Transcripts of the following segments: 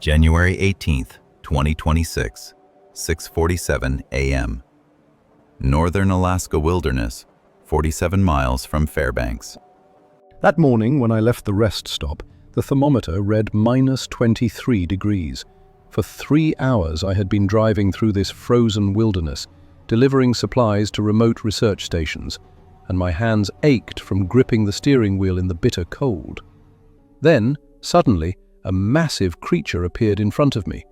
January 18th, 2026, 6:47 a.m. Northern Alaska Wilderness, 47 miles from Fairbanks. That morning, when I left the rest stop, the thermometer read -23 degrees. For 3 hours I had been driving through this frozen wilderness, delivering supplies to remote research stations, and my hands ached from gripping the steering wheel in the bitter cold. Then, suddenly, a massive creature appeared in front of me.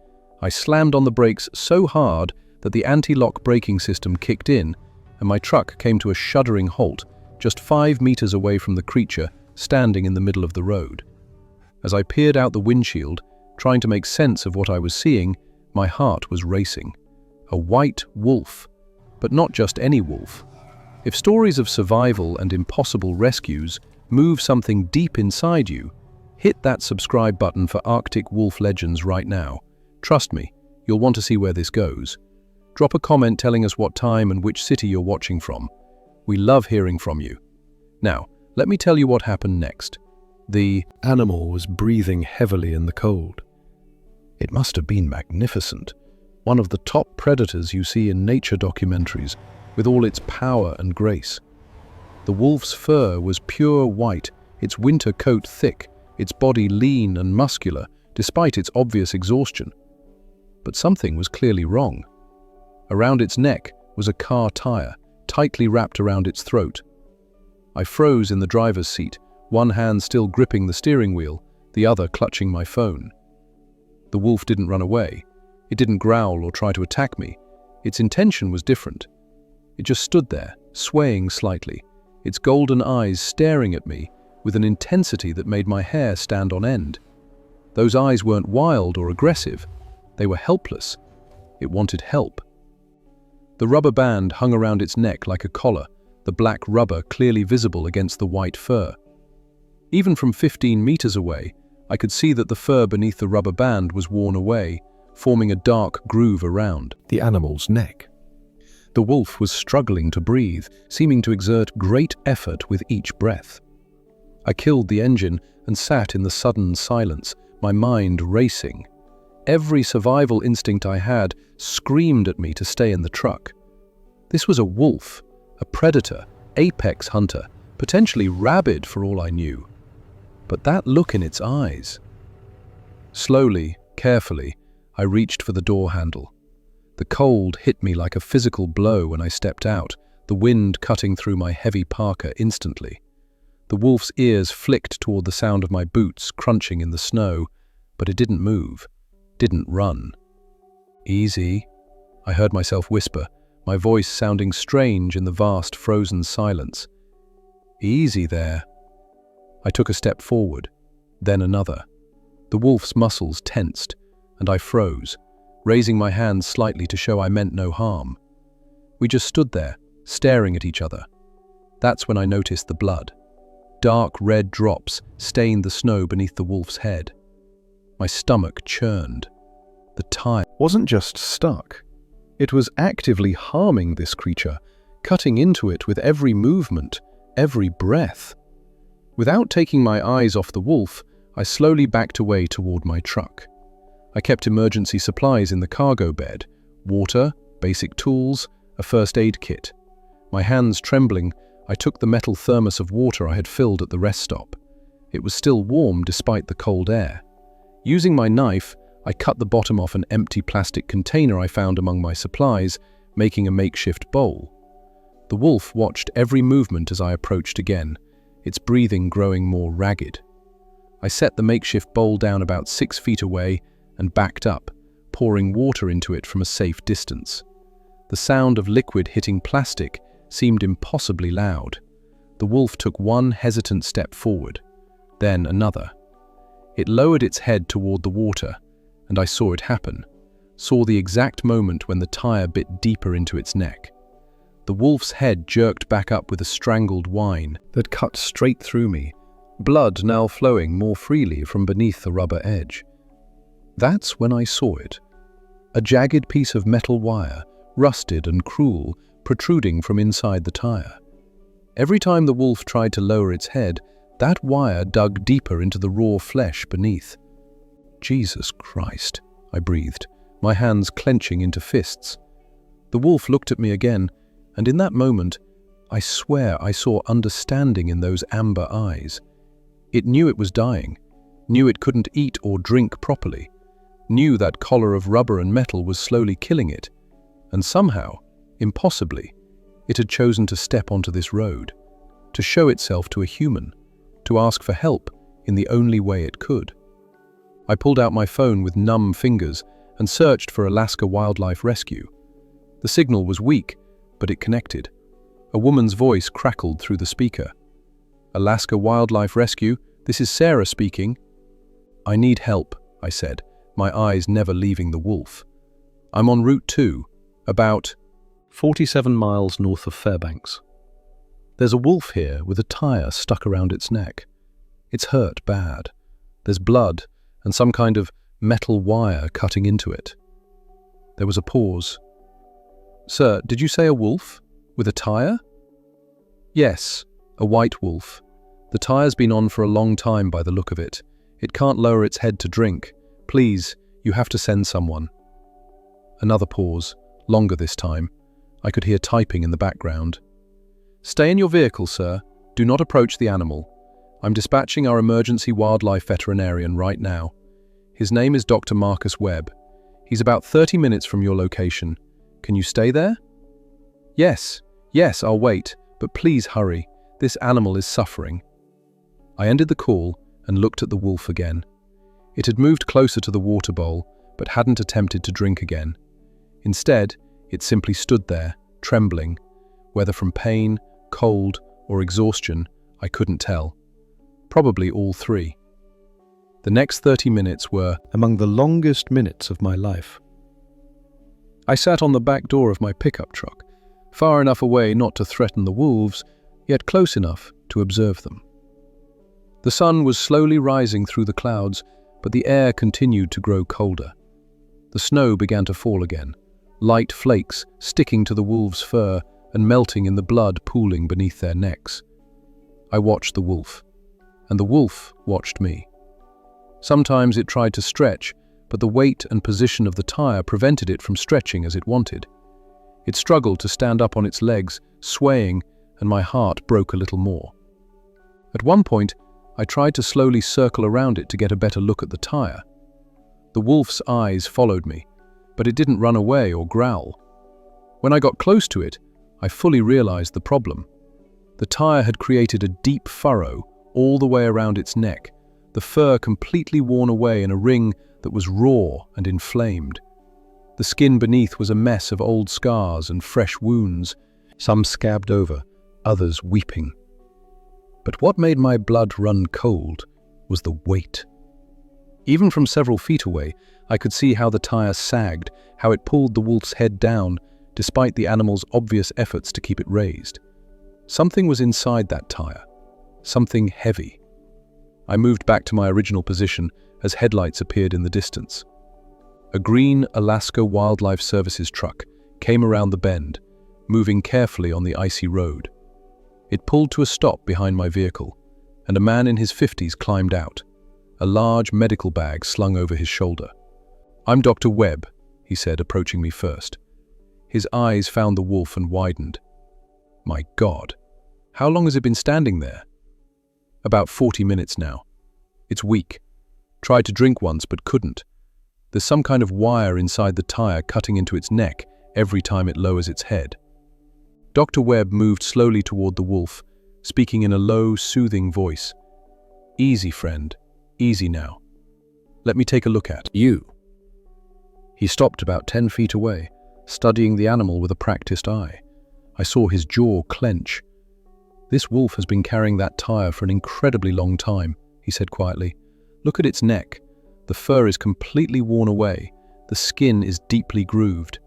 I slammed on the brakes so hard that the anti-lock braking system kicked in, and my truck came to a shuddering halt just 5 meters away from the creature standing in the middle of the road. As I peered out the windshield, trying to make sense of what I was seeing, my heart was racing. A white wolf, but not just any wolf. If stories of survival and impossible rescues move something deep inside you, hit that subscribe button for Arctic Wolf Legends right now. Trust me, you'll want to see where this goes. Drop a comment telling us what time and which city you're watching from. We love hearing from you. Now, let me tell you what happened next. The animal was breathing heavily in the cold. It must have been magnificent. One of the top predators you see in nature documentaries, with all its power and grace. The wolf's fur was pure white, its winter coat thick, its body lean and muscular, despite its obvious exhaustion. But something was clearly wrong. Around its neck was a car tire, tightly wrapped around its throat. I froze in the driver's seat, one hand still gripping the steering wheel, the other clutching my phone. The wolf didn't run away. It didn't growl or try to attack me. Its intention was different. It just stood there, swaying slightly, its golden eyes staring at me with an intensity that made my hair stand on end. Those eyes weren't wild or aggressive. They were helpless. It wanted help. The rubber band hung around its neck like a collar, the black rubber clearly visible against the white fur. Even from 15 meters away, I could see that the fur beneath the rubber band was worn away, forming a dark groove around the animal's neck. The wolf was struggling to breathe, seeming to exert great effort with each breath. I killed the engine and sat in the sudden silence, my mind racing. Every survival instinct I had screamed at me to stay in the truck. This was a wolf, a predator, apex hunter, potentially rabid for all I knew. But that look in its eyes. Slowly, carefully, I reached for the door handle. The cold hit me like a physical blow when I stepped out, the wind cutting through my heavy parka instantly. The wolf's ears flicked toward the sound of my boots crunching in the snow, but it didn't move, didn't run. "Easy," I heard myself whisper, my voice sounding strange in the vast frozen silence. "Easy there." I took a step forward, then another. The wolf's muscles tensed, and I froze, raising my hands slightly to show I meant no harm. We just stood there, staring at each other. That's when I noticed the blood. Dark red drops stained the snow beneath the wolf's head. My stomach churned. The tire wasn't just stuck. It was actively harming this creature, cutting into it with every movement, every breath. Without taking my eyes off the wolf, I slowly backed away toward my truck. I kept emergency supplies in the cargo bed, water, basic tools, a first aid kit. My hands trembling, I took the metal thermos of water I had filled at the rest stop. It was still warm despite the cold air. Using my knife, I cut the bottom off an empty plastic container I found among my supplies, making a makeshift bowl. The wolf watched every movement as I approached again, its breathing growing more ragged. I set the makeshift bowl down about 6 feet away and backed up, pouring water into it from a safe distance. The sound of liquid hitting plastic seemed impossibly loud. The wolf took one hesitant step forward, then another. It lowered its head toward the water, and I saw it happen, saw the exact moment when the tire bit deeper into its neck. The wolf's head jerked back up with a strangled whine that cut straight through me, blood now flowing more freely from beneath the rubber edge. That's when I saw it. A jagged piece of metal wire, rusted and cruel, protruding from inside the tire. Every time the wolf tried to lower its head, that wire dug deeper into the raw flesh beneath. Jesus Christ, I breathed, my hands clenching into fists. The wolf looked at me again, and in that moment, I swear I saw understanding in those amber eyes. It knew it was dying, knew it couldn't eat or drink properly, knew that collar of rubber and metal was slowly killing it, and somehow, impossibly, it had chosen to step onto this road, to show itself to a human, to ask for help in the only way it could. I pulled out my phone with numb fingers and searched for Alaska Wildlife Rescue. The signal was weak, but it connected. A woman's voice crackled through the speaker. Alaska Wildlife Rescue, this is Sarah speaking. I need help, I said, my eyes never leaving the wolf. I'm on Route 2, about 47 miles north of Fairbanks. There's a wolf here with a tire stuck around its neck. It's hurt bad. There's blood and some kind of metal wire cutting into it. There was a pause. Sir, did you say a wolf? With a tire? Yes, a white wolf. The tire's been on for a long time by the look of it. It can't lower its head to drink. Please, you have to send someone. Another pause, longer this time. I could hear typing in the background. Stay in your vehicle, sir. Do not approach the animal. I'm dispatching our emergency wildlife veterinarian right now. His name is Dr. Marcus Webb. He's about 30 minutes from your location. Can you stay there? Yes, I'll wait, but please hurry. This animal is suffering. I ended the call and looked at the wolf again. It had moved closer to the water bowl, but hadn't attempted to drink again. Instead, it simply stood there, trembling, whether from pain, cold, or exhaustion, I couldn't tell. Probably all three. The next 30 minutes were among the longest minutes of my life. I sat on the back door of my pickup truck, far enough away not to threaten the wolves, yet close enough to observe them. The sun was slowly rising through the clouds, but the air continued to grow colder. The snow began to fall again, light flakes sticking to the wolves' fur and melting in the blood pooling beneath their necks. I watched the wolf, and the wolf watched me. Sometimes it tried to stretch, but the weight and position of the tire prevented it from stretching as it wanted. It struggled to stand up on its legs, swaying, and my heart broke a little more. At one point, I tried to slowly circle around it to get a better look at the tire. The wolf's eyes followed me, but it didn't run away or growl. When I got close to it, I fully realized the problem. The tire had created a deep furrow all the way around its neck, the fur completely worn away in a ring that was raw and inflamed. The skin beneath was a mess of old scars and fresh wounds, some scabbed over, others weeping. But what made my blood run cold was the weight. Even from several feet away, I could see how the tire sagged, how it pulled the wolf's head down, despite the animal's obvious efforts to keep it raised. Something was inside that tire, something heavy. I moved back to my original position as headlights appeared in the distance. A green Alaska Wildlife Services truck came around the bend, moving carefully on the icy road. It pulled to a stop behind my vehicle, and a man in his 50s climbed out, a large medical bag slung over his shoulder. "I'm Dr. Webb," he said, approaching me first. His eyes found the wolf and widened. My God, how long has it been standing there? About 40 minutes now. It's weak. Tried to drink once but couldn't. There's some kind of wire inside the tire cutting into its neck every time it lowers its head. Dr. Webb moved slowly toward the wolf, speaking in a low, soothing voice. "Easy, friend. Easy now. Let me take a look at you." He stopped about 10 feet away, studying the animal with a practiced eye. I saw his jaw clench. "This wolf has been carrying that tire for an incredibly long time," he said quietly. "Look at its neck. The fur is completely worn away. The skin is deeply grooved.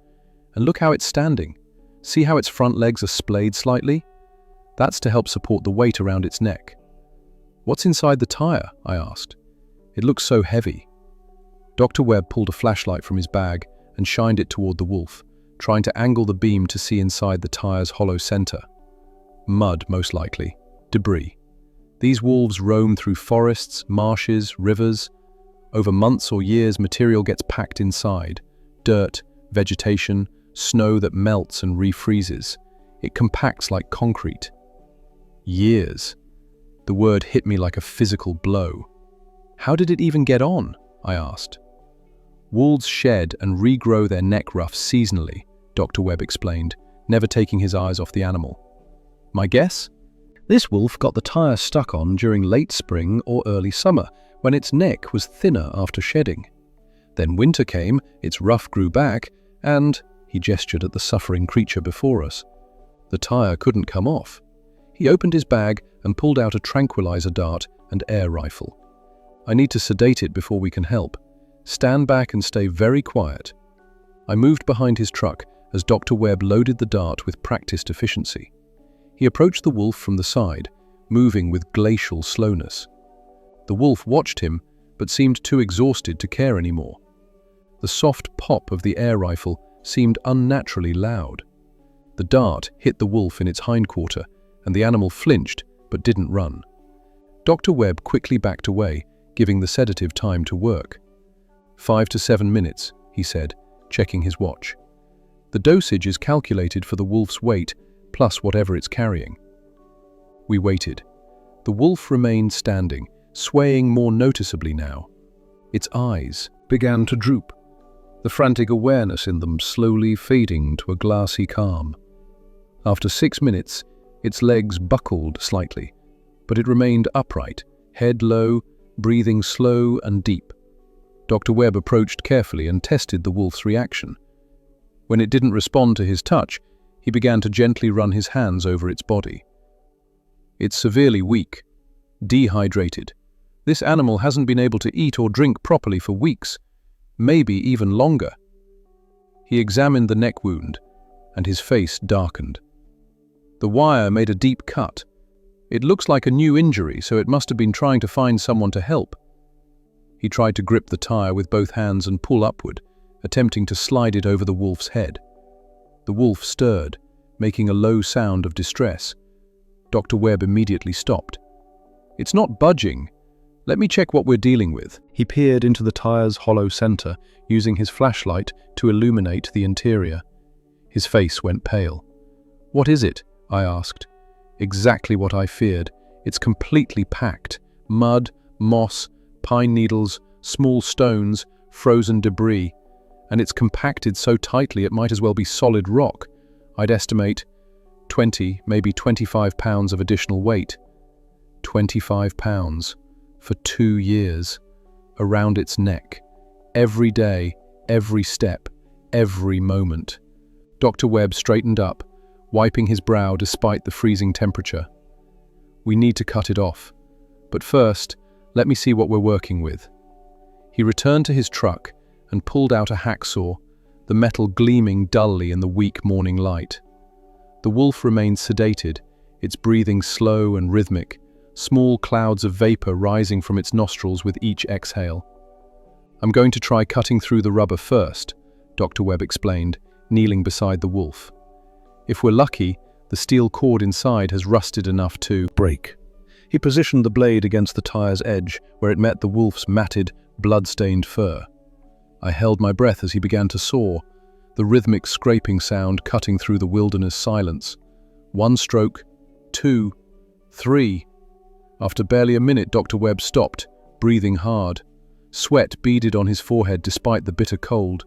And look how it's standing. See how its front legs are splayed slightly? That's to help support the weight around its neck." "What's inside the tire?" I asked. "It looks so heavy." Dr. Webb pulled a flashlight from his bag and shined it toward the wolf, trying to angle the beam to see inside the tire's hollow center. Mud, most likely. Debris. These wolves roam through forests, marshes, rivers. Over months or years, material gets packed inside. Dirt, vegetation, snow that melts and refreezes. It compacts like concrete. Years. The word hit me like a physical blow. How did it even get on? I asked. Wolves shed and regrow their neck ruffs seasonally, Dr. Webb explained, never taking his eyes off the animal. My guess? This wolf got the tire stuck on during late spring or early summer, when its neck was thinner after shedding. Then winter came, its ruff grew back, and, he gestured at the suffering creature before us, the tire couldn't come off. He opened his bag and pulled out a tranquilizer dart and air rifle. I need to sedate it before we can help. Stand back and stay very quiet. I moved behind his truck as Dr. Webb loaded the dart with practiced efficiency. He approached the wolf from the side, moving with glacial slowness. The wolf watched him, but seemed too exhausted to care anymore. The soft pop of the air rifle seemed unnaturally loud. The dart hit the wolf in its hindquarter, and the animal flinched, but didn't run. Dr. Webb quickly backed away, giving the sedative time to work. 5 to 7 minutes, he said, checking his watch. The dosage is calculated for the wolf's weight, plus whatever it's carrying. We waited. The wolf remained standing, swaying more noticeably now. Its eyes began to droop, the frantic awareness in them slowly fading to a glassy calm. After 6 minutes, its legs buckled slightly, but it remained upright, head low, breathing slow and deep. Dr. Webb approached carefully and tested the wolf's reaction. When it didn't respond to his touch, he began to gently run his hands over its body. It's severely weak, dehydrated. This animal hasn't been able to eat or drink properly for weeks, maybe even longer. He examined the neck wound, and his face darkened. The wire made a deep cut. It looks like a new injury, so it must have been trying to find someone to help. He tried to grip the tire with both hands and pull upward, attempting to slide it over the wolf's head. The wolf stirred, making a low sound of distress. Dr. Webb immediately stopped. "It's not budging. Let me check what we're dealing with." He peered into the tire's hollow center, using his flashlight to illuminate the interior. His face went pale. "What is it?" I asked. "Exactly what I feared. It's completely packed. Mud, moss, pine needles, small stones, frozen debris. And it's compacted so tightly it might as well be solid rock. I'd estimate 20, maybe 25 pounds of additional weight. 25 pounds. For 2 years. Around its neck. Every day, every step, every moment." Dr. Webb straightened up, wiping his brow despite the freezing temperature. "We need to cut it off. But first, let me see what we're working with." He returned to his truck and pulled out a hacksaw, the metal gleaming dully in the weak morning light. The wolf remained sedated, its breathing slow and rhythmic, small clouds of vapor rising from its nostrils with each exhale. "I'm going to try cutting through the rubber first," Dr. Webb explained, kneeling beside the wolf. "If we're lucky, the steel cord inside has rusted enough to break." He positioned the blade against the tire's edge, where it met the wolf's matted, blood-stained fur. I held my breath as he began to saw, the rhythmic scraping sound cutting through the wilderness silence. 1 stroke, 2, 3. After barely a minute, Dr. Webb stopped, breathing hard. Sweat beaded on his forehead despite the bitter cold.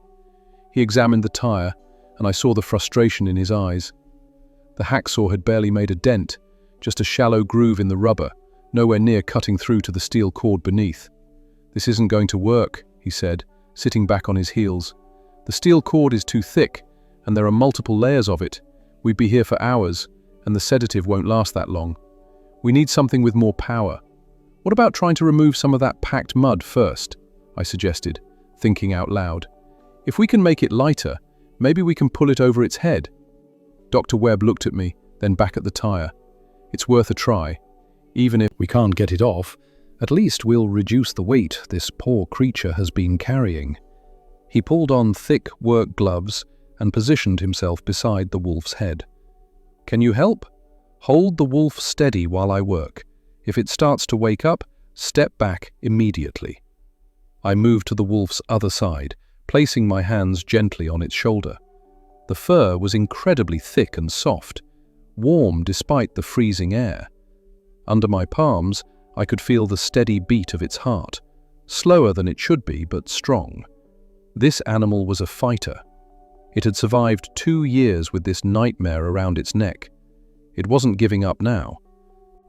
He examined the tire, and I saw the frustration in his eyes. The hacksaw had barely made a dent, just a shallow groove in the rubber, nowhere near cutting through to the steel cord beneath. "This isn't going to work," he said, sitting back on his heels. "The steel cord is too thick, and there are multiple layers of it. We'd be here for hours, and the sedative won't last that long. We need something with more power. What about trying to remove some of that packed mud first?" I suggested, thinking out loud. "If we can make it lighter, maybe we can pull it over its head." Dr. Webb looked at me, then back at the tire. "It's worth a try. Even if we can't get it off, at least we'll reduce the weight this poor creature has been carrying." He pulled on thick work gloves and positioned himself beside the wolf's head. "Can you help? Hold the wolf steady while I work. If it starts to wake up, step back immediately." I moved to the wolf's other side, placing my hands gently on its shoulder. The fur was incredibly thick and soft, warm despite the freezing air. Under my palms, I could feel the steady beat of its heart, slower than it should be, but strong. This animal was a fighter. It had survived 2 years with this nightmare around its neck. It wasn't giving up now.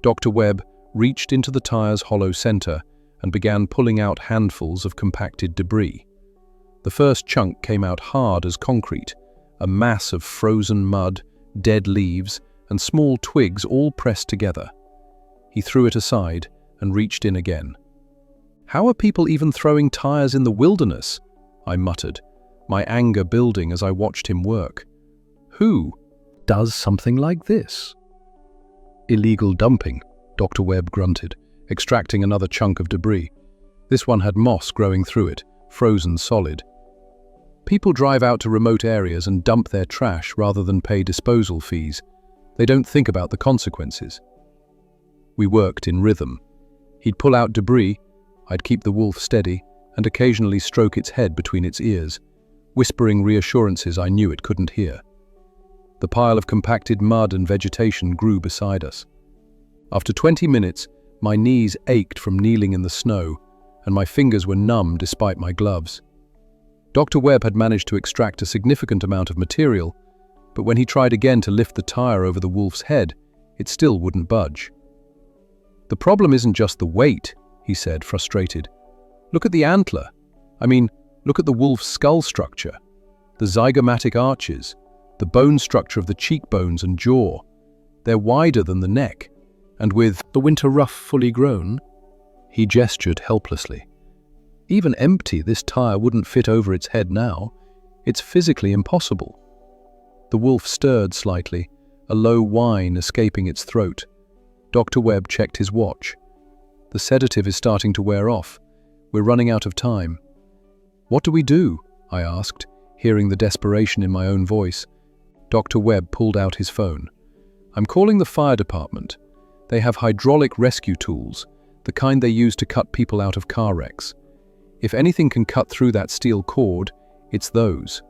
Dr. Webb reached into the tire's hollow center and began pulling out handfuls of compacted debris. The first chunk came out hard as concrete, a mass of frozen mud, dead leaves, and small twigs all pressed together. He threw it aside and reached in again. "How are people even throwing tires in the wilderness?" I muttered, my anger building as I watched him work. "Who does something like this?" "Illegal dumping," Dr. Webb grunted, extracting another chunk of debris. This one had moss growing through it, frozen solid. "People drive out to remote areas and dump their trash rather than pay disposal fees. They don't think about the consequences." We worked in rhythm. He'd pull out debris, I'd keep the wolf steady, and occasionally stroke its head between its ears, whispering reassurances I knew it couldn't hear. The pile of compacted mud and vegetation grew beside us. After 20 minutes, my knees ached from kneeling in the snow, and my fingers were numb despite my gloves. Dr. Webb had managed to extract a significant amount of material, but when he tried again to lift the tire over the wolf's head, it still wouldn't budge. "The problem isn't just the weight," he said, frustrated. "Look at the antler. Look at the wolf's skull structure, the zygomatic arches, the bone structure of the cheekbones and jaw. They're wider than the neck, and with the winter ruff fully grown." He gestured helplessly. "Even empty, this tire wouldn't fit over its head now. It's physically impossible." The wolf stirred slightly, a low whine escaping its throat. Dr. Webb checked his watch. "The sedative is starting to wear off. We're running out of time." "What do we do?" I asked, hearing the desperation in my own voice. Dr. Webb pulled out his phone. "I'm calling the fire department. They have hydraulic rescue tools, the kind they use to cut people out of car wrecks. If anything can cut through that steel cord, it's those."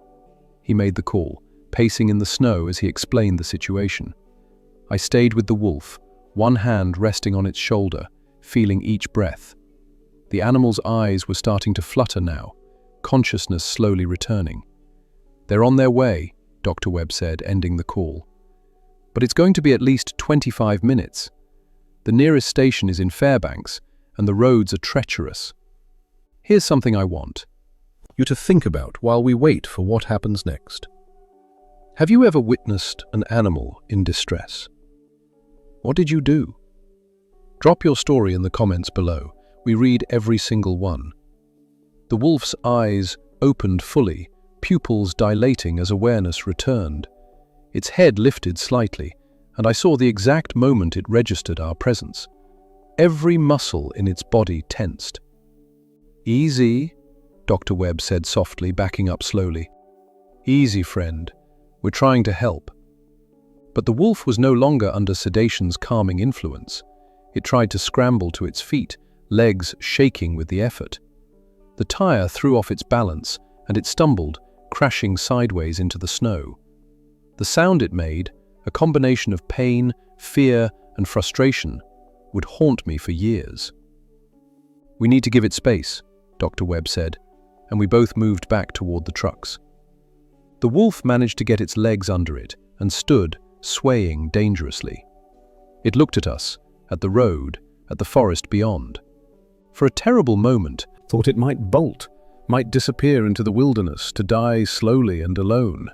He made the call, pacing in the snow as he explained the situation. I stayed with the wolf, one hand resting on its shoulder, feeling each breath. The animal's eyes were starting to flutter now, consciousness slowly returning. "They're on their way," Dr. Webb said, ending the call. "But it's going to be at least 25 minutes. The nearest station is in Fairbanks, and the roads are treacherous. Here's something I want you to think about while we wait for what happens next. Have you ever witnessed an animal in distress? What did you do? Drop your story in the comments below. We read every single one." The wolf's eyes opened fully, pupils dilating as awareness returned. Its head lifted slightly, and I saw the exact moment it registered our presence. Every muscle in its body tensed. "Easy," Dr. Webb said softly, backing up slowly. "Easy, friend. We're trying to help." But the wolf was no longer under sedation's calming influence. It tried to scramble to its feet, legs shaking with the effort. The tire threw off its balance, and it stumbled, crashing sideways into the snow. The sound it made, a combination of pain, fear, and frustration, would haunt me for years. "We need to give it space," Dr. Webb said, and we both moved back toward the trucks. The wolf managed to get its legs under it and stood, swaying dangerously. It looked at us, at the road, at the forest beyond. For a terrible moment, thought it might bolt, might disappear into the wilderness to die slowly and alone.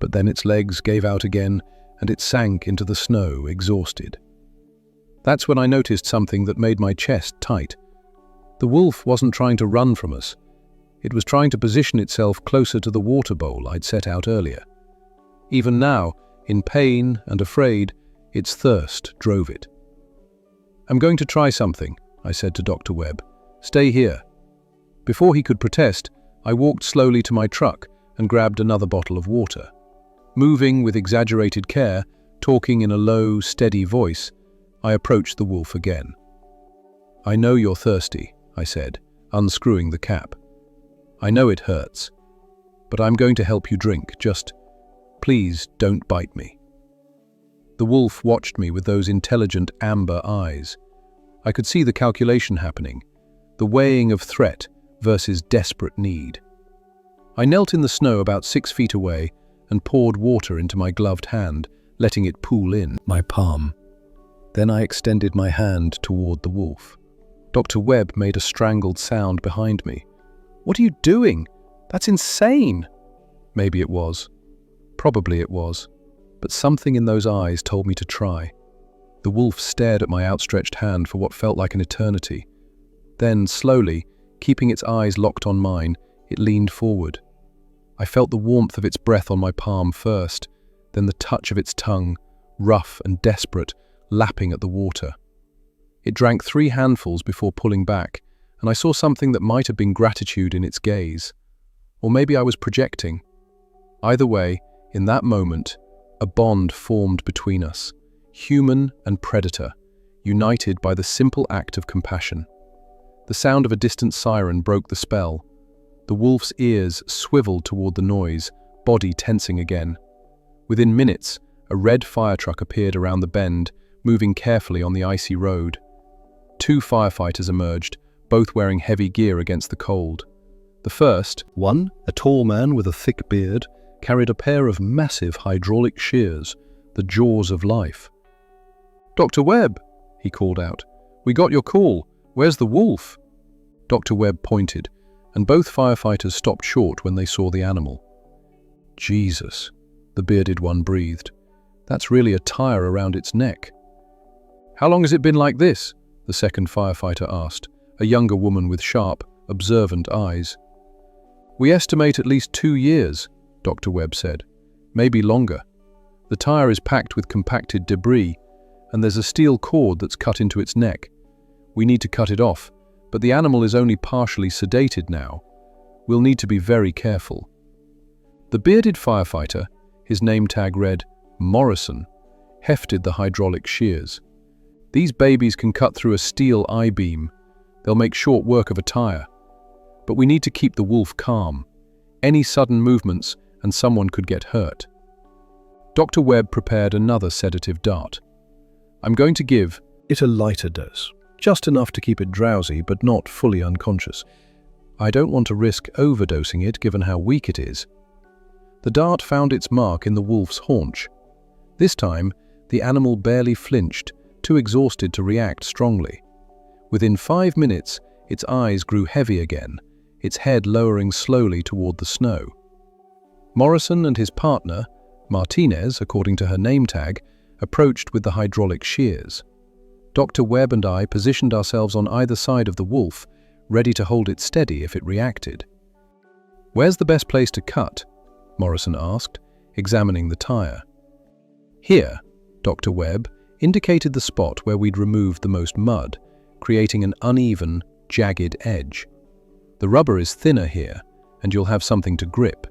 But then its legs gave out again, and it sank into the snow, exhausted. That's when I noticed something that made my chest tight. The wolf wasn't trying to run from us. It was trying to position itself closer to the water bowl I'd set out earlier. Even now, in pain and afraid, its thirst drove it. "I'm going to try something," I said to Dr. Webb. "Stay here." Before he could protest, I walked slowly to my truck and grabbed another bottle of water. Moving with exaggerated care, talking in a low, steady voice, I approached the wolf again. "I know you're thirsty," I said, unscrewing the cap. "I know it hurts, but I'm going to help you drink. Just, please don't bite me." The wolf watched me with those intelligent amber eyes. I could see the calculation happening, the weighing of threat versus desperate need. I knelt in the snow about 6 feet away and poured water into my gloved hand, letting it pool in my palm. Then I extended my hand toward the wolf. Dr. Webb made a strangled sound behind me. "What are you doing? That's insane!" Maybe it was. Probably it was. But something in those eyes told me to try. The wolf stared at my outstretched hand for what felt like an eternity. Then, slowly, keeping its eyes locked on mine, it leaned forward. I felt the warmth of its breath on my palm first, then the touch of its tongue, rough and desperate, lapping at the water. It drank 3 handfuls before pulling back, and I saw something that might have been gratitude in its gaze. Or maybe I was projecting. Either way, in that moment, a bond formed between us, human and predator, united by the simple act of compassion. The sound of a distant siren broke the spell. The wolf's ears swiveled toward the noise, body tensing again. Within minutes, a red fire truck appeared around the bend, moving carefully on the icy road. 2 firefighters emerged, both wearing heavy gear against the cold. The first, one, a tall man with a thick beard, carried a pair of massive hydraulic shears, the jaws of life. "Dr. Webb," he called out, "we got your call. Where's the wolf?" Dr. Webb pointed, and both firefighters stopped short when they saw the animal. "Jesus," the bearded one breathed. "That's really a tire around its neck." "How long has it been like this?" the second firefighter asked, a younger woman with sharp, observant eyes. "We estimate at least 2 years, Dr. Webb said. "Maybe longer. The tire is packed with compacted debris, and there's a steel cord that's cut into its neck. We need to cut it off, but the animal is only partially sedated now. We'll need to be very careful." The bearded firefighter, his name tag read Morrison, hefted the hydraulic shears. "These babies can cut through a steel I-beam. They'll make short work of a tire. But we need to keep the wolf calm. Any sudden movements and someone could get hurt." Dr. Webb prepared another sedative dart. "I'm going to give it a lighter dose, just enough to keep it drowsy but not fully unconscious. I don't want to risk overdosing it given how weak it is." The dart found its mark in the wolf's haunch. This time, the animal barely flinched, too exhausted to react strongly. Within 5 minutes, its eyes grew heavy again, its head lowering slowly toward the snow. Morrison and his partner, Martinez, according to her name tag, approached with the hydraulic shears. Dr. Webb and I positioned ourselves on either side of the wolf, ready to hold it steady if it reacted. "Where's the best place to cut?" Morrison asked, examining the tire. "Here," Dr. Webb indicated the spot where we'd removed the most mud, creating an uneven, jagged edge. "The rubber is thinner here, and you'll have something to grip."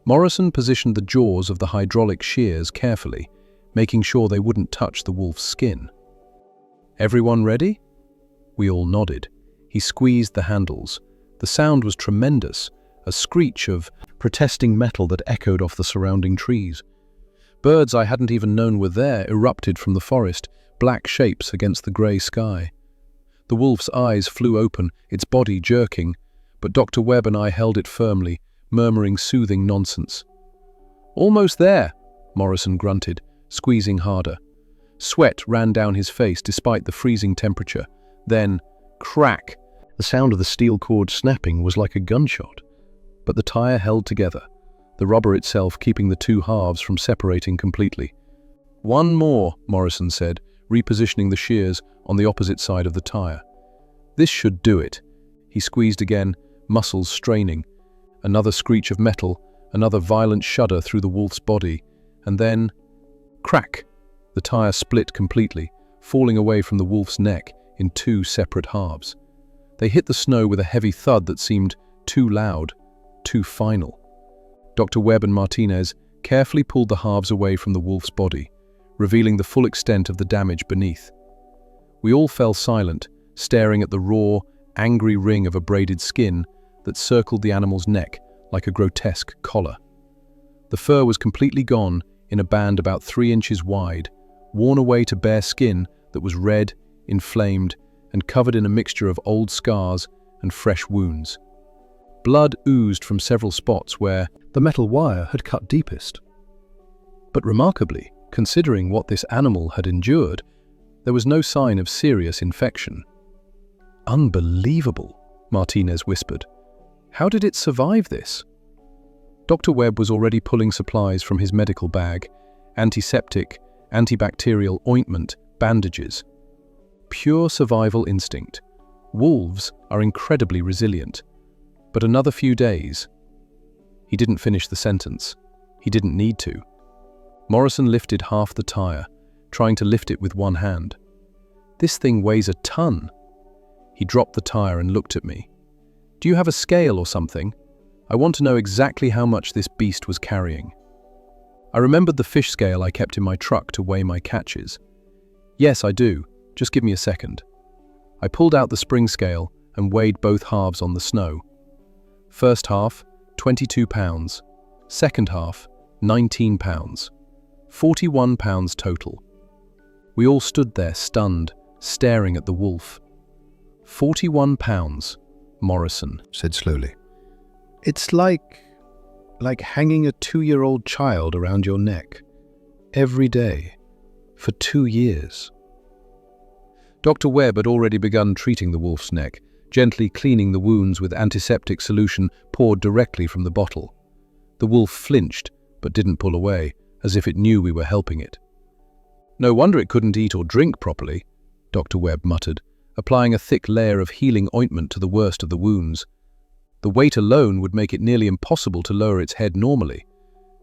Morrison positioned the jaws of the hydraulic shears carefully, making sure they wouldn't touch the wolf's skin. "Everyone ready?" We all nodded. He squeezed the handles. The sound was tremendous, a screech of protesting metal that echoed off the surrounding trees. Birds I hadn't even known were there erupted from the forest, black shapes against the grey sky. The wolf's eyes flew open, its body jerking, but Dr. Webb and I held it firmly, murmuring soothing nonsense. "Almost there," Morrison grunted, squeezing harder. Sweat ran down his face despite the freezing temperature. Then, crack! The sound of the steel cord snapping was like a gunshot. But the tire held together, the rubber itself keeping the 2 halves from separating completely. "One more," Morrison said, repositioning the shears on the opposite side of the tire. "This should do it." He squeezed again, muscles straining. Another screech of metal, another violent shudder through the wolf's body, and then, crack! The tire split completely, falling away from the wolf's neck in 2 separate halves. They hit the snow with a heavy thud that seemed too loud, too final. Dr. Webb and Martinez carefully pulled the halves away from the wolf's body, revealing the full extent of the damage beneath. We all fell silent, staring at the raw, angry ring of abraded skin that circled the animal's neck like a grotesque collar. The fur was completely gone in a band about 3 inches wide, worn away to bare skin that was red, inflamed, and covered in a mixture of old scars and fresh wounds. Blood oozed from several spots where the metal wire had cut deepest. But remarkably, considering what this animal had endured, there was no sign of serious infection. "Unbelievable," Martinez whispered. "How did it survive this?" Dr. Webb was already pulling supplies from his medical bag: antiseptic, antibacterial ointment, bandages. Pure survival instinct. Wolves are incredibly resilient. But another few days. He didn't finish the sentence. He didn't need to. Morrison lifted half the tire, trying to lift it with one hand. "This thing weighs a ton." He dropped the tire and looked at me. "Do you have a scale or something? I want to know exactly how much this beast was carrying." I remembered the fish scale I kept in my truck to weigh my catches. "Yes, I do. Just give me a second." I pulled out the spring scale and weighed both halves on the snow. First half, 22 pounds. Second half, 19 pounds. 41 pounds total. We all stood there stunned, staring at the wolf. 41 pounds, Morrison said slowly. "It's like hanging a 2-year-old child around your neck. Every day. For 2 years. Dr. Webb had already begun treating the wolf's neck, gently cleaning the wounds with antiseptic solution poured directly from the bottle. The wolf flinched, but didn't pull away, as if it knew we were helping it. "No wonder it couldn't eat or drink properly," Dr. Webb muttered, applying a thick layer of healing ointment to the worst of the wounds. The weight alone would make it nearly impossible to lower its head normally,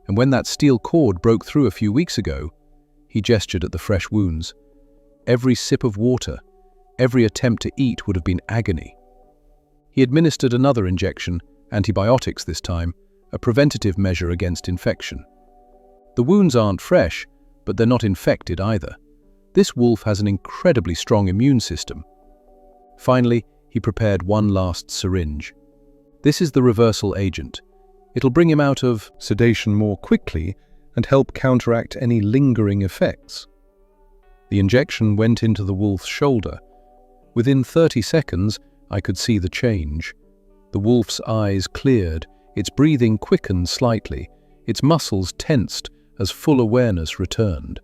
and when that steel cord broke through a few weeks ago, he gestured at the fresh wounds. Every sip of water, every attempt to eat would have been agony. He administered another injection, antibiotics this time, a preventative measure against infection. The wounds aren't fresh, but they're not infected either. This wolf has an incredibly strong immune system. Finally, he prepared one last syringe. This is the reversal agent. It'll bring him out of sedation more quickly and help counteract any lingering effects. The injection went into the wolf's shoulder. Within 30 seconds, I could see the change. The wolf's eyes cleared, its breathing quickened slightly, its muscles tensed as full awareness returned.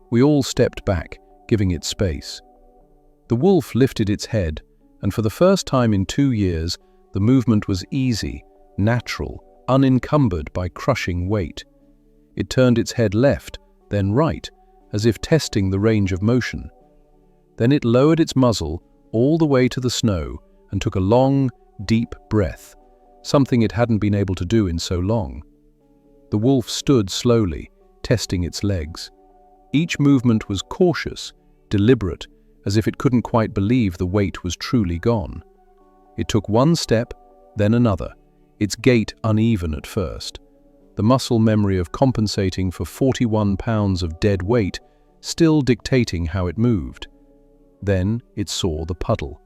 We all stepped back, giving it space. The wolf lifted its head, and for the first time in 2 years, the movement was easy, natural, unencumbered by crushing weight. It turned its head left, then right, as if testing the range of motion. Then it lowered its muzzle all the way to the snow and took a long, deep breath, something it hadn't been able to do in so long. The wolf stood slowly, testing its legs. Each movement was cautious, deliberate, as if it couldn't quite believe the weight was truly gone. It took one step, then another, its gait uneven at first, the muscle memory of compensating for 41 pounds of dead weight still dictating how it moved. Then it saw the puddle.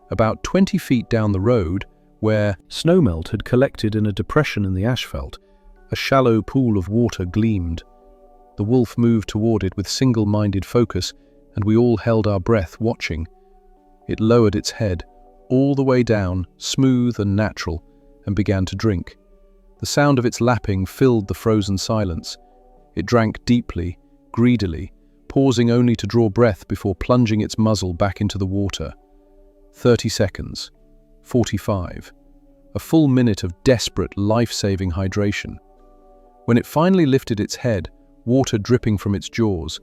About 20 feet down the road, where snowmelt had collected in a depression in the asphalt, a shallow pool of water gleamed. The wolf moved toward it with single-minded focus, and we all held our breath watching. It lowered its head, all the way down, smooth and natural, and began to drink. The sound of its lapping filled the frozen silence. It drank deeply, greedily, pausing only to draw breath before plunging its muzzle back into the water. 30 seconds. 45. A full minute of desperate, life-saving hydration. When it finally lifted its head, water dripping from its jaws,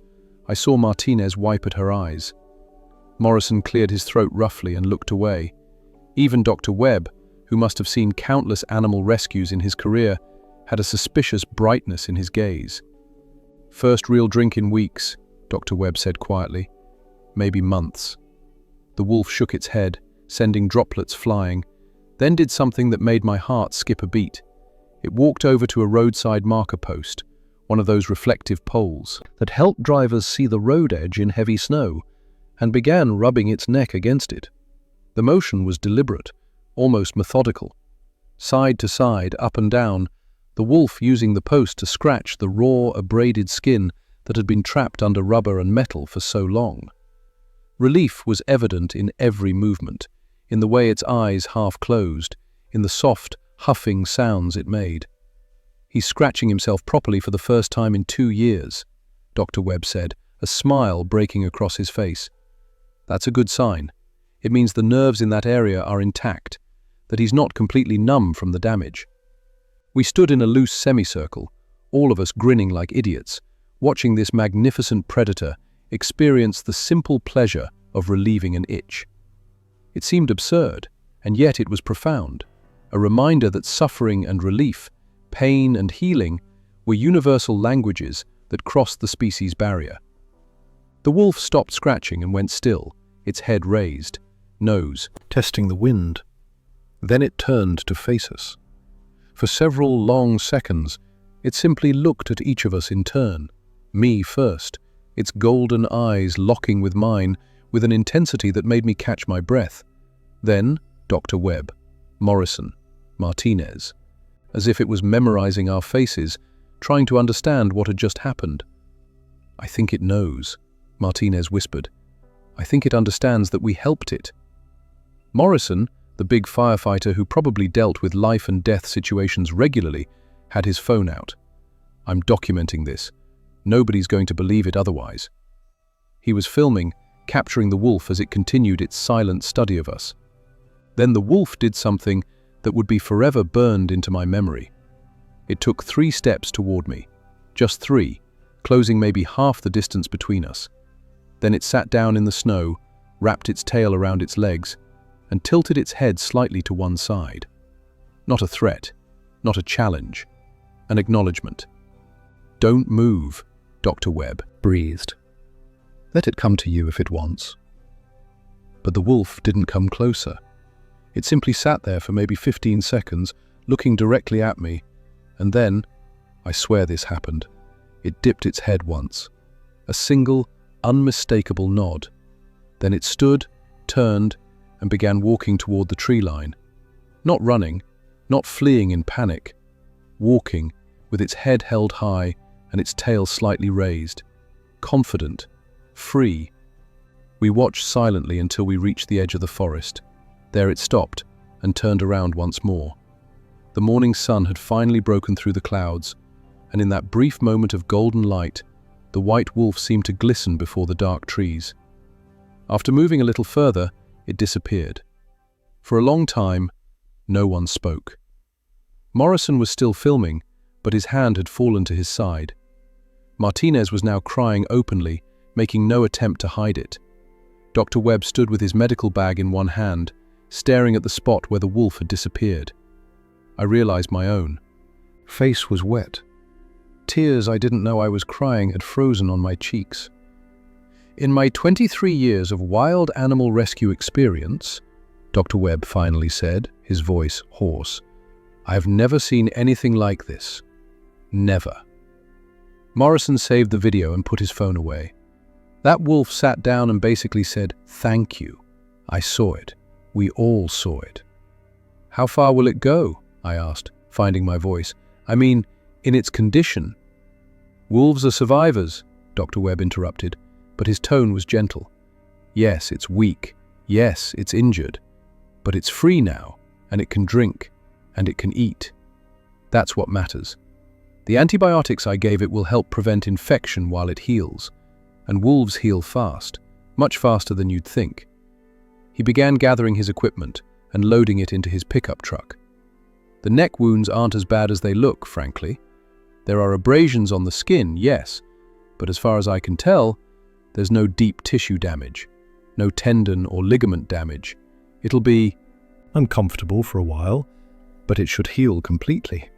I saw Martinez wipe at her eyes. Morrison cleared his throat roughly and looked away. Even Dr. Webb, who must have seen countless animal rescues in his career, had a suspicious brightness in his gaze. "First real drink in weeks," Dr. Webb said quietly. "Maybe months." The wolf shook its head, sending droplets flying, then did something that made my heart skip a beat. It walked over to a roadside marker post, one of those reflective poles that help drivers see the road edge in heavy snow, and began rubbing its neck against it. The motion was deliberate, almost methodical. Side to side, up and down, the wolf using the post to scratch the raw, abraded skin that had been trapped under rubber and metal for so long. Relief was evident in every movement, in the way its eyes half closed, in the soft, huffing sounds it made. "He's scratching himself properly for the first time in 2 years," Dr. Webb said, a smile breaking across his face. "That's a good sign. It means the nerves in that area are intact, that he's not completely numb from the damage." We stood in a loose semicircle, all of us grinning like idiots, watching this magnificent predator experience the simple pleasure of relieving an itch. It seemed absurd, and yet it was profound, a reminder that suffering and relief, pain and healing, were universal languages that crossed the species barrier. The wolf stopped scratching and went still, its head raised, nose testing the wind. Then it turned to face us. For several long seconds, it simply looked at each of us in turn, me first, its golden eyes locking with mine with an intensity that made me catch my breath. Then Dr. Webb, Morrison, Martinez, as if it was memorizing our faces, trying to understand what had just happened. "I think it knows," Martinez whispered. "I think it understands that we helped it." Morrison, the big firefighter who probably dealt with life and death situations regularly, had his phone out. "I'm documenting this. Nobody's going to believe it otherwise." He was filming, capturing the wolf as it continued its silent study of us. Then the wolf did something that would be forever burned into my memory. It took 3 steps toward me, just 3, closing maybe half the distance between us. Then it sat down in the snow, wrapped its tail around its legs, and tilted its head slightly to one side. Not a threat, not a challenge, an acknowledgement. "Don't move," Dr. Webb breathed. "Let it come to you if it wants." But the wolf didn't come closer. It simply sat there for maybe 15 seconds, looking directly at me, and then, I swear this happened, it dipped its head once. A single, unmistakable nod. Then it stood, turned, and began walking toward the tree line. Not running, not fleeing in panic. Walking, with its head held high and its tail slightly raised. Confident, free. We watched silently until we reached the edge of the forest. There it stopped and turned around once more. The morning sun had finally broken through the clouds, and in that brief moment of golden light, the white wolf seemed to glisten before the dark trees. After moving a little further, it disappeared. For a long time, no one spoke. Morrison was still filming, but his hand had fallen to his side. Martinez was now crying openly, making no attempt to hide it. Dr. Webb stood with his medical bag in one hand, staring at the spot where the wolf had disappeared. I realized my own. Face was wet. Tears I didn't know I was crying had frozen on my cheeks. "In my 23 years of wild animal rescue experience," Dr. Webb finally said, his voice hoarse, "I have never seen anything like this. Never." Morrison saved the video and put his phone away. That wolf sat down and basically said, "Thank you. I saw it. We all saw it." "How far will it go?" I asked, finding my voice. "I mean, in its condition." "Wolves are survivors," Dr. Webb interrupted, but his tone was gentle. "Yes, it's weak. Yes, it's injured. But it's free now, and it can drink, and it can eat. That's what matters. The antibiotics I gave it will help prevent infection while it heals. And wolves heal fast, much faster than you'd think." He began gathering his equipment and loading it into his pickup truck. "The neck wounds aren't as bad as they look, frankly. There are abrasions on the skin, yes, but as far as I can tell, there's no deep tissue damage, no tendon or ligament damage. It'll be uncomfortable for a while, but it should heal completely."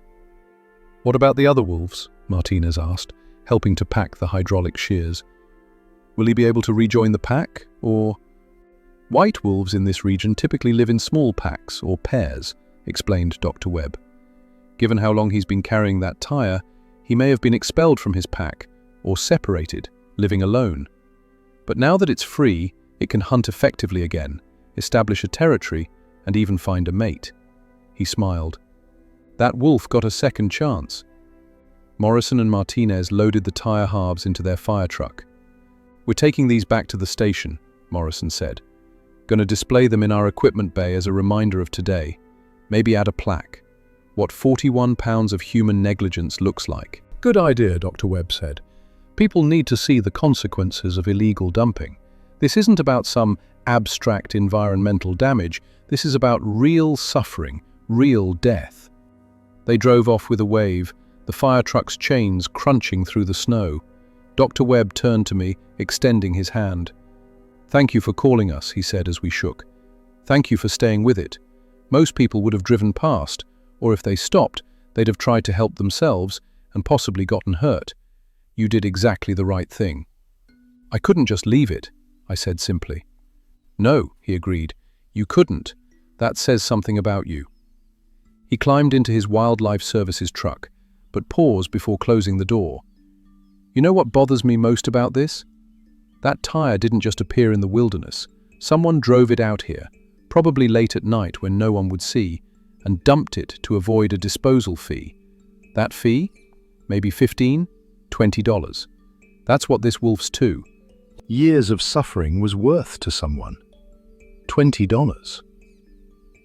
"What about the other wolves?" Martinez asked, helping to pack the hydraulic shears. "Will he be able to rejoin the pack, or—" "White wolves in this region typically live in small packs or pairs," explained Dr. Webb. "Given how long he's been carrying that tire, he may have been expelled from his pack or separated, living alone. But now that it's free, it can hunt effectively again, establish a territory, and even find a mate. He smiled. That wolf got a second chance. Morrison and Martinez loaded the tire halves into their fire truck. "We're taking these back to the station," Morrison said. "Gonna display them in our equipment bay as a reminder of today. Maybe add a plaque. What 41 pounds of human negligence looks like." "Good idea," Dr. Webb said. "People need to see the consequences of illegal dumping. This isn't about some abstract environmental damage. This is about real suffering, real death." They drove off with a wave, the fire truck's chains crunching through the snow. Dr. Webb turned to me, extending his hand. "Thank you for calling us," he said as we shook. "Thank you for staying with it. Most people would have driven past, or if they stopped, they'd have tried to help themselves and possibly gotten hurt. You did exactly the right thing." "I couldn't just leave it," I said simply. "No," he agreed. "You couldn't. That says something about you." He climbed into his wildlife services truck, but paused before closing the door. "You know what bothers me most about this? That tire didn't just appear in the wilderness. Someone drove it out here, probably late at night when no one would see, and dumped it to avoid a disposal fee. That fee? Maybe $15, $20. That's what this wolf's too. Years of suffering was worth to someone. $20.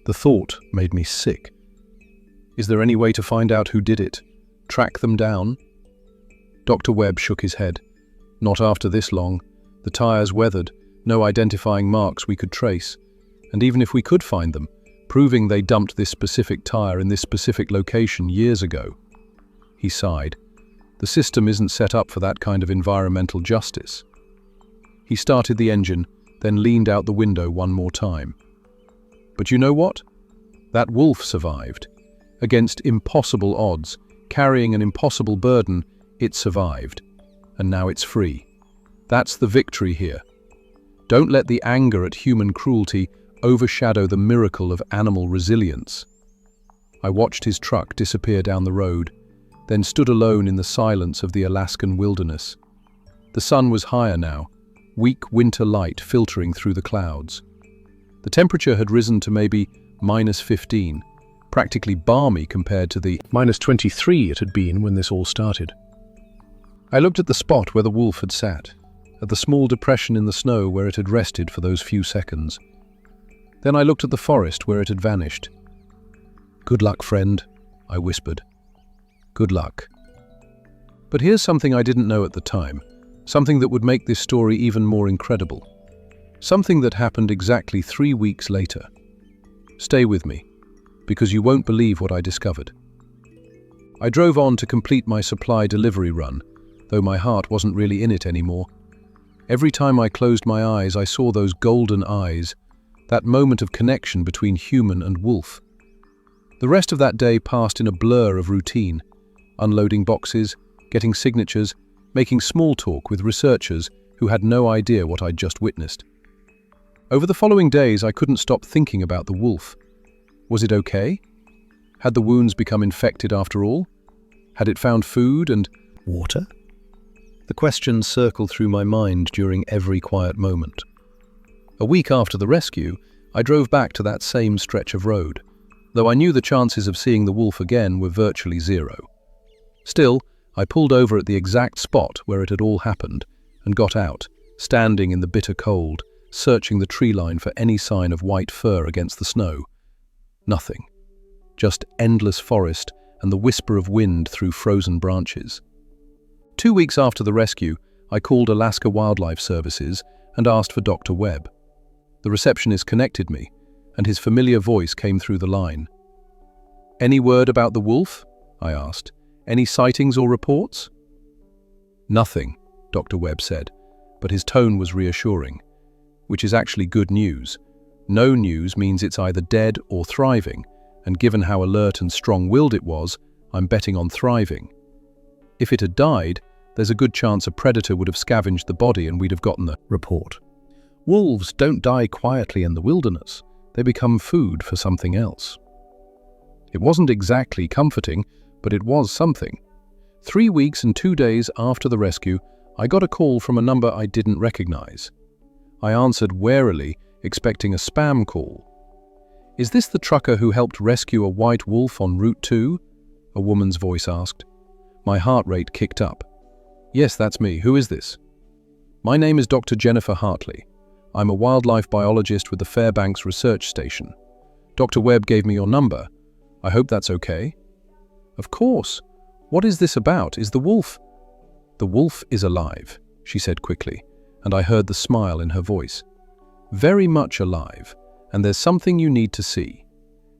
The thought made me sick. Is there any way to find out who did it? Track them down? Dr. Webb shook his head. Not after this long. The tires weathered, no identifying marks we could trace. And even if we could find them, proving they dumped this specific tire in this specific location years ago. He sighed. The system isn't set up for that kind of environmental justice. He started the engine, then leaned out the window one more time. But you know what? That wolf survived. Against impossible odds, carrying an impossible burden, it survived. And now it's free. That's the victory here. Don't let the anger at human cruelty overshadow the miracle of animal resilience. I watched his truck disappear down the road, then stood alone in the silence of the Alaskan wilderness. The sun was higher now, weak winter light filtering through the clouds. The temperature had risen to maybe -15, practically balmy compared to the -23 it had been when this all started. I looked at the spot where the wolf had sat, at the small depression in the snow where it had rested for those few seconds. Then I looked at the forest where it had vanished. "Good luck, friend," I whispered. "Good luck." But here's something I didn't know at the time, something that would make this story even more incredible. Something that happened exactly 3 weeks later. Stay with me, because you won't believe what I discovered. I drove on to complete my supply delivery run, though my heart wasn't really in it anymore. Every time I closed my eyes, I saw those golden eyes, that moment of connection between human and wolf. The rest of that day passed in a blur of routine, unloading boxes, getting signatures, making small talk with researchers who had no idea what I'd just witnessed. Over the following days, I couldn't stop thinking about the wolf. Was it okay? Had the wounds become infected after all? Had it found food and water? The questions circled through my mind during every quiet moment. A week after the rescue, I drove back to that same stretch of road, though I knew the chances of seeing the wolf again were virtually zero. Still, I pulled over at the exact spot where it had all happened and got out, standing in the bitter cold, searching the tree line for any sign of white fur against the snow. Nothing. Just endless forest and the whisper of wind through frozen branches. 2 weeks after the rescue, I called Alaska Wildlife Services and asked for Dr. Webb. The receptionist connected me, and his familiar voice came through the line. "Any word about the wolf?" I asked. "Any sightings or reports?" "Nothing," Dr. Webb said, but his tone was reassuring, which is actually good news. No news means it's either dead or thriving, and given how alert and strong-willed it was, I'm betting on thriving. If it had died, there's a good chance a predator would have scavenged the body and we'd have gotten the report. Wolves don't die quietly in the wilderness. They become food for something else. It wasn't exactly comforting, but it was something. 3 weeks and 2 days after the rescue, I got a call from a number I didn't recognize. I answered warily, expecting a spam call. "Is this the trucker who helped rescue a white wolf on Route 2? A woman's voice asked. My heart rate kicked up. "Yes, that's me. Who is this?" "My name is Dr. Jennifer Hartley. I'm a wildlife biologist with the Fairbanks Research Station. Dr. Webb gave me your number. I hope that's okay." "Of course. What is this about? Is the wolf—" "The wolf is alive," she said quickly, and I heard the smile in her voice. "Very much alive, and there's something you need to see.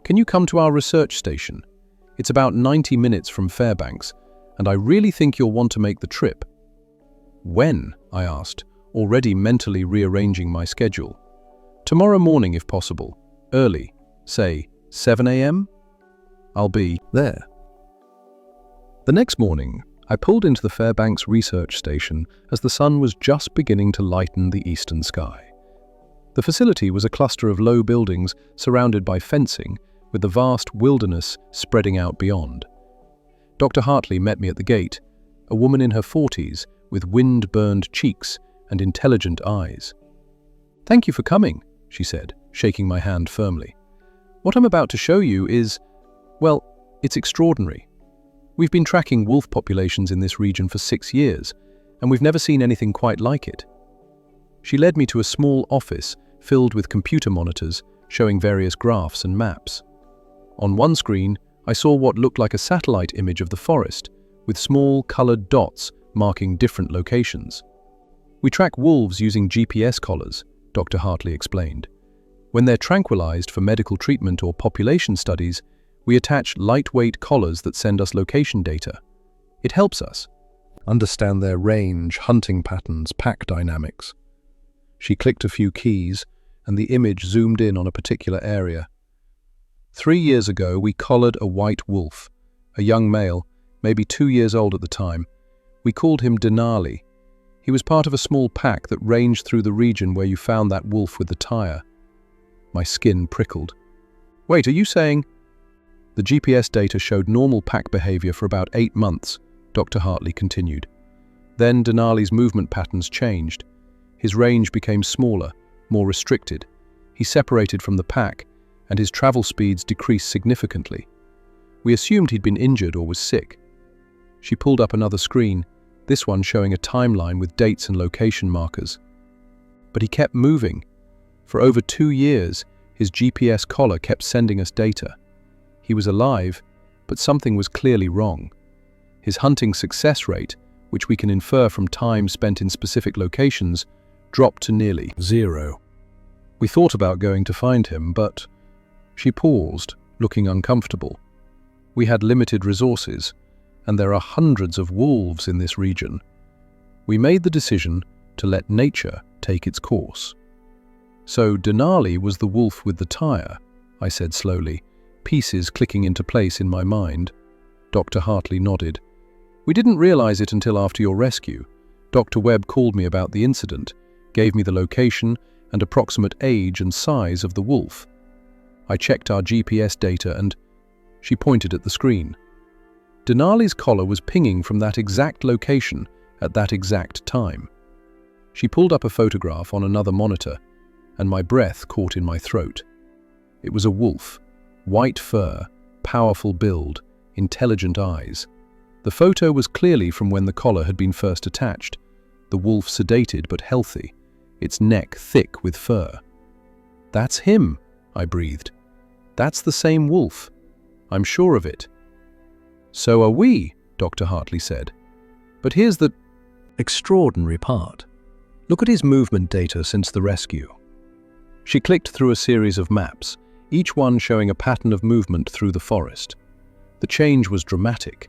Can you come to our research station? It's about 90 minutes from Fairbanks, and I really think you'll want to make the trip." "When?" I asked, already mentally rearranging my schedule. "Tomorrow morning if possible. Early. Say, 7 a.m.? I'll be there." The next morning, I pulled into the Fairbanks Research Station as the sun was just beginning to lighten the eastern sky. The facility was a cluster of low buildings surrounded by fencing, with the vast wilderness spreading out beyond. Dr. Hartley met me at the gate, a woman in her 40s with wind-burned cheeks and intelligent eyes. "Thank you for coming," she said, shaking my hand firmly. "What I'm about to show you is, well, it's extraordinary. We've been tracking wolf populations in this region for 6 years, and we've never seen anything quite like it." She led me to a small office filled with computer monitors showing various graphs and maps. On one screen, I saw what looked like a satellite image of the forest, with small colored dots marking different locations. "We track wolves using GPS collars," Dr. Hartley explained. "When they're tranquilized for medical treatment or population studies, we attach lightweight collars that send us location data. It helps us understand their range, hunting patterns, pack dynamics." She clicked a few keys, and the image zoomed in on a particular area. 3 years ago, we collared a white wolf, a young male, maybe 2 years old at the time. We called him Denali. He was part of a small pack that ranged through the region where you found that wolf with the tire. My skin prickled. "Wait, are you saying—" "The GPS data showed normal pack behavior for about 8 months, Dr. Hartley continued. Then Denali's movement patterns changed. His range became smaller, more restricted. He separated from the pack, and his travel speeds decreased significantly. We assumed he'd been injured or was sick." She pulled up another screen, this one showing a timeline with dates and location markers. "But he kept moving. For over 2 years, his GPS collar kept sending us data. He was alive, but something was clearly wrong. His hunting success rate, which we can infer from time spent in specific locations, dropped to nearly 0. We thought about going to find him, but—" She paused, looking uncomfortable. "We had limited resources, and there are hundreds of wolves in this region. We made the decision to let nature take its course." "So Denali was the wolf with the tire," I said slowly, pieces clicking into place in my mind. Dr. Hartley nodded. "We didn't realize it until after your rescue. Dr. Webb called me about the incident, gave me the location and approximate age and size of the wolf. I checked our GPS data and—" She pointed at the screen. "Denali's collar was pinging from that exact location at that exact time." She pulled up a photograph on another monitor, and my breath caught in my throat. It was a wolf, white fur, powerful build, intelligent eyes. The photo was clearly from when the collar had been first attached, the wolf sedated but healthy, its neck thick with fur. "That's him," I breathed. "That's the same wolf. I'm sure of it." "So are we," Dr. Hartley said. "But here's the extraordinary part. Look at his movement data since the rescue." She clicked through a series of maps, each one showing a pattern of movement through the forest. The change was dramatic.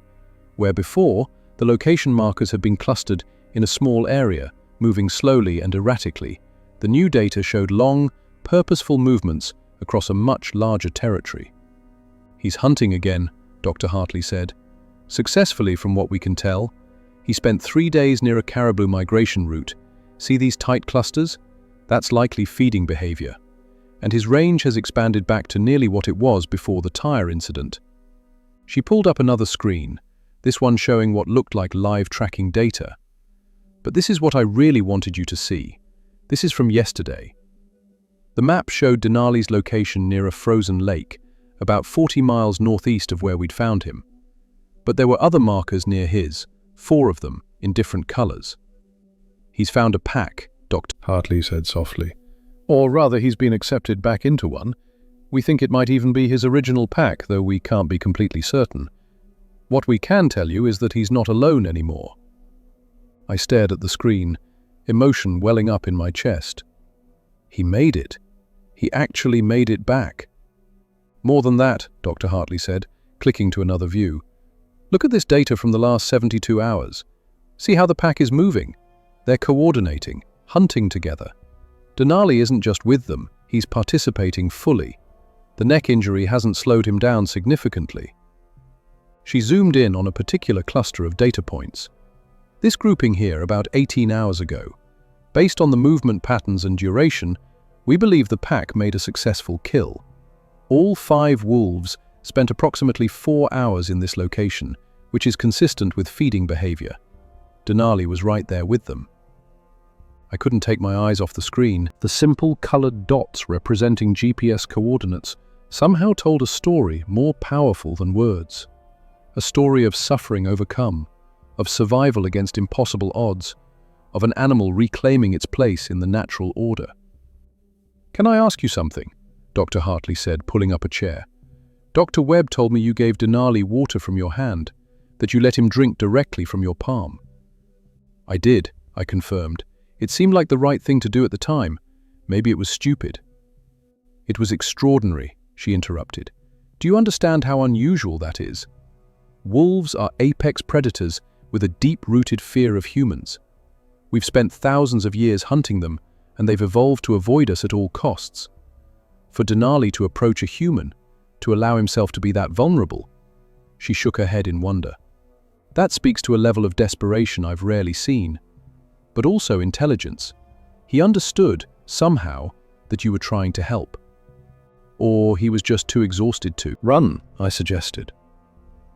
Where before, the location markers had been clustered in a small area, moving slowly and erratically, the new data showed long, purposeful movements across a much larger territory. "He's hunting again," Dr. Hartley said. "Successfully, from what we can tell. He spent 3 days near a caribou migration route. See these tight clusters? That's likely feeding behavior. And his range has expanded back to nearly what it was before the tire incident." She pulled up another screen, this one showing what looked like live tracking data. "But this is what I really wanted you to see. This is from yesterday." The map showed Denali's location near a frozen lake, about 40 miles northeast of where we'd found him. But there were other markers near his, 4 of them, in different colors. "He's found a pack," Dr. Hartley said softly. "Or rather, he's been accepted back into one. We think it might even be his original pack, though we can't be completely certain. What we can tell you is that he's not alone anymore." I stared at the screen, emotion welling up in my chest. He made it. He actually made it back. "More than that," Dr. Hartley said, clicking to another view. "Look at this data from the last 72 hours. See how the pack is moving? They're coordinating, hunting together. Denali isn't just with them, he's participating fully. The neck injury hasn't slowed him down significantly." She zoomed in on a particular cluster of data points. "This grouping here about 18 hours ago. Based on the movement patterns and duration, we believe the pack made a successful kill. All 5 wolves spent approximately 4 hours in this location, which is consistent with feeding behavior. Denali was right there with them." I couldn't take my eyes off the screen. The simple colored dots representing GPS coordinates somehow told a story more powerful than words. A story of suffering overcome, of survival against impossible odds, of an animal reclaiming its place in the natural order. "Can I ask you something?" Dr. Hartley said, pulling up a chair. "Dr. Webb told me you gave Denali water from your hand, that you let him drink directly from your palm." "I did," I confirmed. "It seemed like the right thing to do at the time. Maybe it was stupid." "It was extraordinary," she interrupted. "Do you understand how unusual that is? Wolves are apex predators with a deep-rooted fear of humans. We've spent thousands of years hunting them, and they've evolved to avoid us at all costs. For Denali to approach a human, to allow himself to be that vulnerable," she shook her head in wonder. "That speaks to a level of desperation I've rarely seen. But also intelligence. He understood, somehow, that you were trying to help. Or he was just too exhausted to." "Run," I suggested.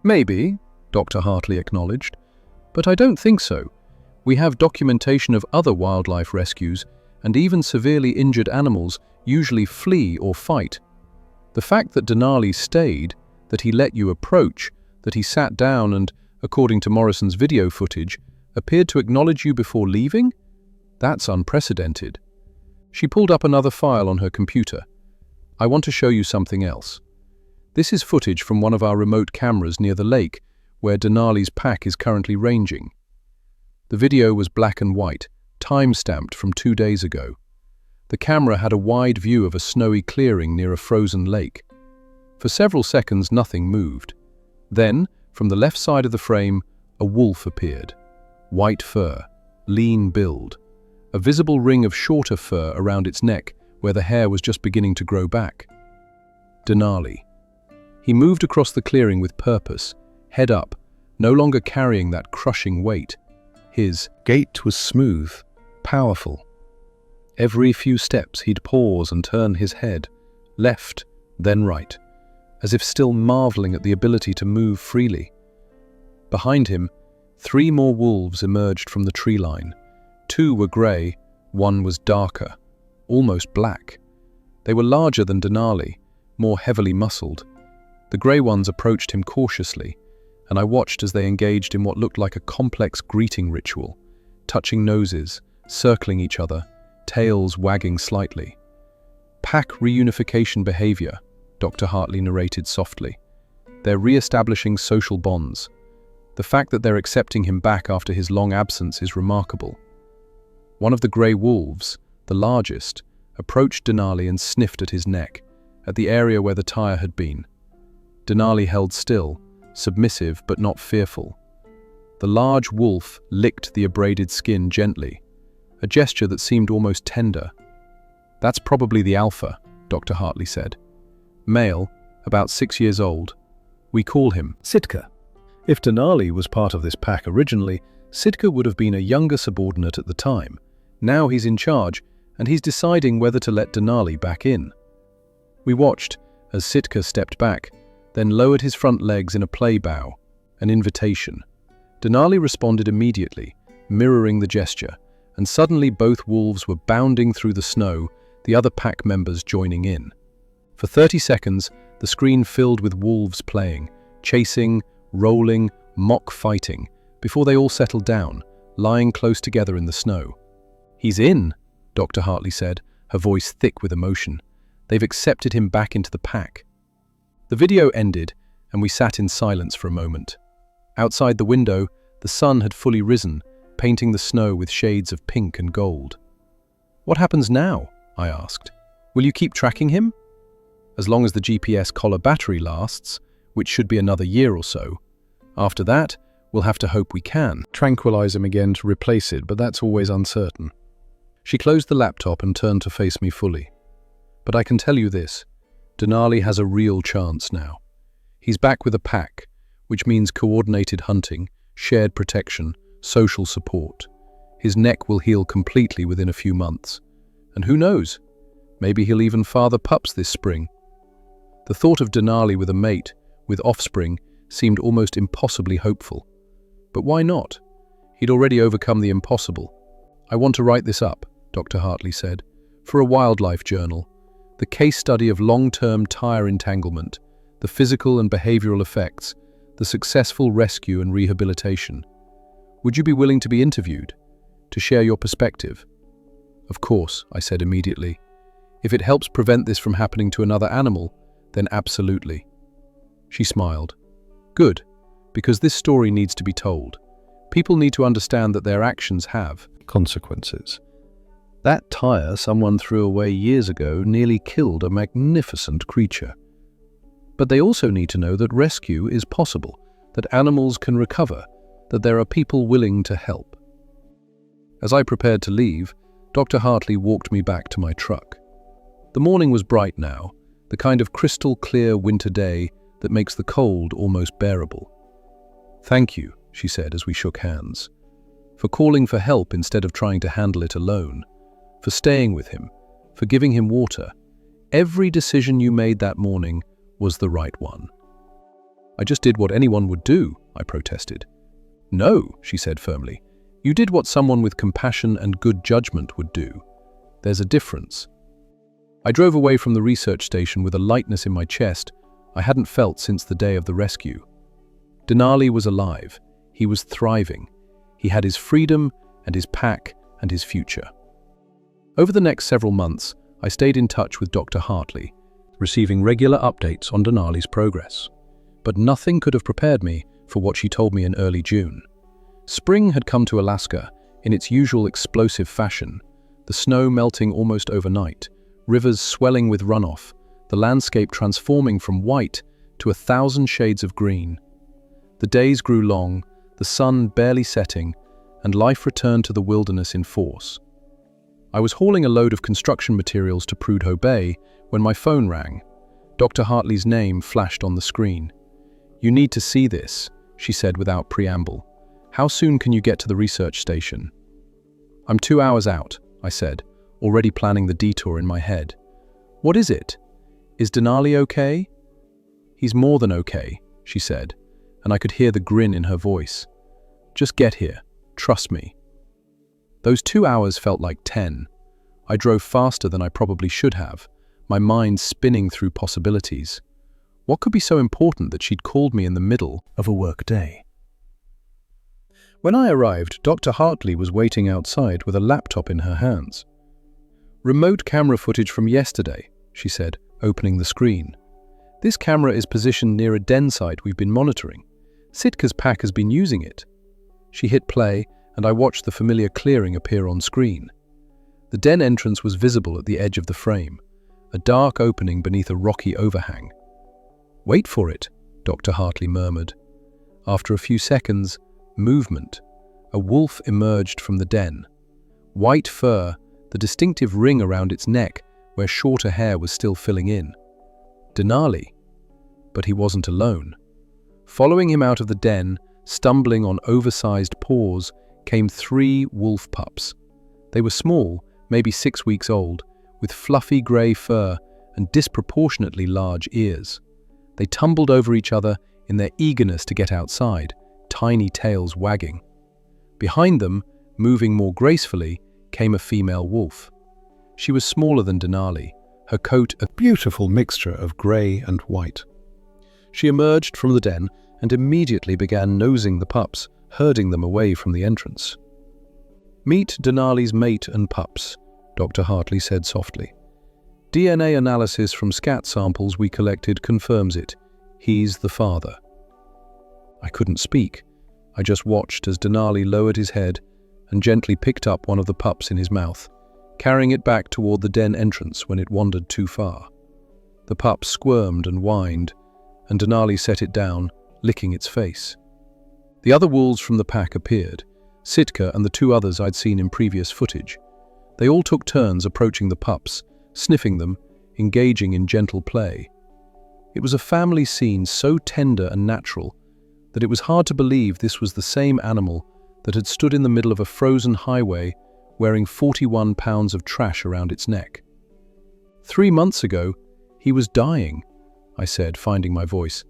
"Maybe," Dr. Hartley acknowledged, "but I don't think so. We have documentation of other wildlife rescues, and even severely injured animals usually flee or fight. The fact that Denali stayed, that he let you approach, that he sat down and, according to Morrison's video footage, appeared to acknowledge you before leaving? That's unprecedented." She pulled up another file on her computer. "I want to show you something else. This is footage from one of our remote cameras near the lake, where Denali's pack is currently ranging." The video was black and white, time-stamped from 2 days ago. The camera had a wide view of a snowy clearing near a frozen lake. For several seconds, nothing moved. Then, from the left side of the frame, a wolf appeared. White fur, lean build, a visible ring of shorter fur around its neck where the hair was just beginning to grow back. Denali. He moved across the clearing with purpose, head up, no longer carrying that crushing weight. His gait was smooth, powerful. Every few steps he'd pause and turn his head, left, then right, as if still marveling at the ability to move freely. Behind him, 3 more wolves emerged from the tree line. 2 were grey, 1 was darker, almost black. They were larger than Denali, more heavily muscled. The grey ones approached him cautiously, and I watched as they engaged in what looked like a complex greeting ritual, touching noses, circling each other, tails wagging slightly. "Pack reunification behavior," Dr. Hartley narrated softly. "They're re-establishing social bonds. The fact that they're accepting him back after his long absence is remarkable." One of the grey wolves, the largest, approached Denali and sniffed at his neck, at the area where the tire had been. Denali held still, submissive but not fearful. The large wolf licked the abraded skin gently, a gesture that seemed almost tender. "That's probably the alpha," Dr. Hartley said. "Male, about 6 years old. We call him Sitka." If Denali was part of this pack originally, Sitka would have been a younger subordinate at the time. Now he's in charge, and he's deciding whether to let Denali back in. We watched as Sitka stepped back, then lowered his front legs in a play bow, an invitation. Denali responded immediately, mirroring the gesture, and suddenly both wolves were bounding through the snow, the other pack members joining in. For 30 seconds, the screen filled with wolves playing, chasing, rolling, mock fighting, before they all settled down, lying close together in the snow. "He's in," Dr. Hartley said, her voice thick with emotion. "They've accepted him back into the pack." The video ended, and we sat in silence for a moment. Outside the window, the sun had fully risen, painting the snow with shades of pink and gold. "What happens now?" I asked. "Will you keep tracking him?" "As long as the GPS collar battery lasts, which should be another year or so. After that, we'll have to hope we can Tranquilize him again to replace it, but that's always uncertain. She closed the laptop and turned to face me fully. "But I can tell you this, Denali has a real chance now. He's back with a pack, which means coordinated hunting, shared protection, social support. His neck will heal completely within a few months. And who knows, maybe he'll even father pups this spring." The thought of Denali with a mate, with offspring, seemed almost impossibly hopeful. But why not? He'd already overcome the impossible. "I want to write this up," Dr. Hartley said, "for a wildlife journal. The case study of long-term tire entanglement, the physical and behavioral effects, the successful rescue and rehabilitation. Would you be willing to be interviewed, to share your perspective?" "Of course," I said immediately. "If it helps prevent this from happening to another animal, then absolutely." She smiled. "Good, because this story needs to be told. People need to understand that their actions have Consequences. That tire someone threw away years ago nearly killed a magnificent creature. But they also need to know that rescue is possible, that animals can recover, that there are people willing to help." As I prepared to leave, Dr. Hartley walked me back to my truck. The morning was bright now, the kind of crystal-clear winter day that makes the cold almost bearable. "Thank you," she said as we shook hands, "for calling for help instead of trying to handle it alone, for staying with him, for giving him water. Every decision you made that morning was the right one." "I just did what anyone would do," I protested. "No," she said firmly. "You did what someone with compassion and good judgment would do. There's a difference." I drove away from the research station with a lightness in my chest I hadn't felt since the day of the rescue. Denali was alive. He was thriving. He had his freedom and his pack and his future. Over the next several months, I stayed in touch with Dr. Hartley, receiving regular updates on Denali's progress. But nothing could have prepared me for what she told me in early June. Spring had come to Alaska in its usual explosive fashion, the snow melting almost overnight, rivers swelling with runoff, the landscape transforming from white to 1,000 shades of green. The days grew long, the sun barely setting, and life returned to the wilderness in force. I was hauling a load of construction materials to Prudhoe Bay when my phone rang. Dr. Hartley's name flashed on the screen. "You need to see this," she said without preamble. "How soon can you get to the research station?" "I'm 2 hours out," I said, already planning the detour in my head. "What is it? Is Denali okay?" "He's more than okay," she said, and I could hear the grin in her voice. "Just get here. Trust me." Those 2 hours felt like 10. I drove faster than I probably should have, my mind spinning through possibilities. What could be so important that she'd called me in the middle of a work day? When I arrived, Dr. Hartley was waiting outside with a laptop in her hands. "Remote camera footage from yesterday," she said, opening the screen. "This camera is positioned near a den site we've been monitoring. Sitka's pack has been using it." She hit play, and I watched the familiar clearing appear on screen. The den entrance was visible at the edge of the frame, a dark opening beneath a rocky overhang. "Wait for it," Dr. Hartley murmured. After a few seconds, movement. A wolf emerged from the den. White fur, the distinctive ring around its neck where shorter hair was still filling in. Denali. But he wasn't alone. Following him out of the den, stumbling on oversized paws, came 3 wolf pups. They were small, maybe 6 weeks old, with fluffy grey fur and disproportionately large ears. They tumbled over each other in their eagerness to get outside, tiny tails wagging. Behind them, moving more gracefully, came a female wolf. She was smaller than Denali, her coat a beautiful mixture of grey and white. She emerged from the den and immediately began nosing the pups, herding them away from the entrance. "Meet Denali's mate and pups," Dr. Hartley said softly. "DNA analysis from scat samples we collected confirms it. He's the father." I couldn't speak. I just watched as Denali lowered his head and gently picked up one of the pups in his mouth, carrying it back toward the den entrance when it wandered too far. The pup squirmed and whined, and Denali set it down, licking its face. The other wolves from the pack appeared, Sitka and the two others I'd seen in previous footage. They all took turns approaching the pups, sniffing them, engaging in gentle play. It was a family scene so tender and natural that it was hard to believe this was the same animal that had stood in the middle of a frozen highway wearing 41 pounds of trash around its neck. 3 months ago, he was dying, I said, finding my voice.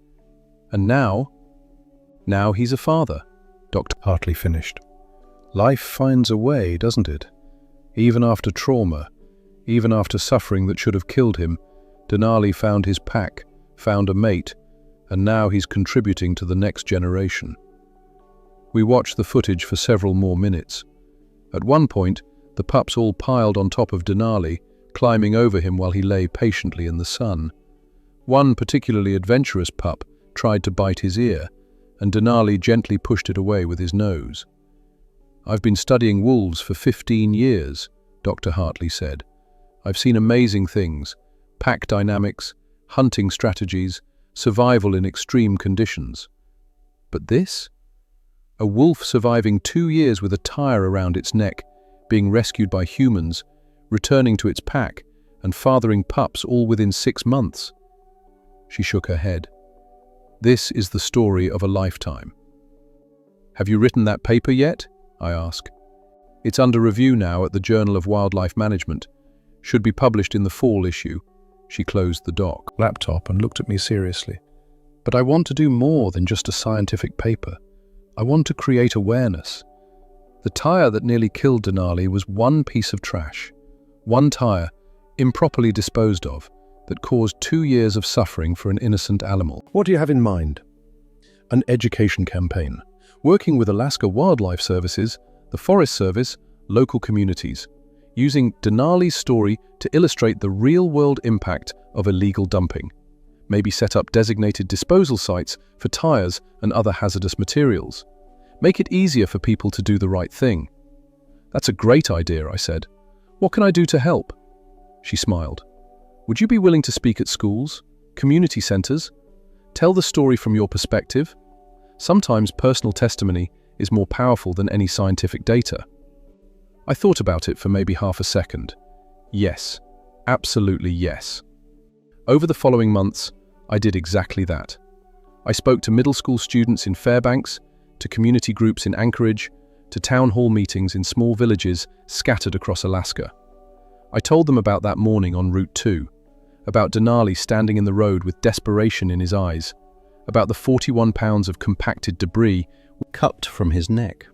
And now he's a father, Dr. Hartley finished. Life finds a way, doesn't it? Even after trauma, even after suffering that should have killed him, Denali found his pack, found a mate, and now he's contributing to the next generation. We watched the footage for several more minutes. At one point, the pups all piled on top of Denali, climbing over him while he lay patiently in the sun. One particularly adventurous pup tried to bite his ear, and Denali gently pushed it away with his nose. "I've been studying wolves for 15 years, Dr. Hartley said. I've seen amazing things: pack dynamics, hunting strategies, survival in extreme conditions. But this? A wolf surviving 2 years with a tire around its neck, being rescued by humans, returning to its pack, and fathering pups all within 6 months." She shook her head. "This is the story of a lifetime." "Have you written that paper yet?" I asked. "It's under review now at the Journal of Wildlife Management. Should be published in the fall issue." She closed the doc laptop and looked at me seriously. "But I want to do more than just a scientific paper. I want to create awareness. The tire that nearly killed Denali was one piece of trash. One tire, improperly disposed of, that caused 2 years of suffering for an innocent animal." "What do you have in mind?" "An education campaign, working with Alaska Wildlife Services, the Forest Service, local communities, using Denali's story to illustrate the real-world impact of illegal dumping. Maybe set up designated disposal sites for tires and other hazardous materials. Make it easier for people to do the right thing." "That's a great idea," I said. "What can I do to help?" She smiled. "Would you be willing to speak at schools, community centers? Tell the story from your perspective? Sometimes personal testimony is more powerful than any scientific data." I thought about it for maybe half a second. Yes, absolutely yes. Over the following months, I did exactly that. I spoke to middle school students in Fairbanks, to community groups in Anchorage, to town hall meetings in small villages scattered across Alaska. I told them about that morning on Route 2, about Denali standing in the road with desperation in his eyes, about the 41 pounds of compacted debris cupped from his neck.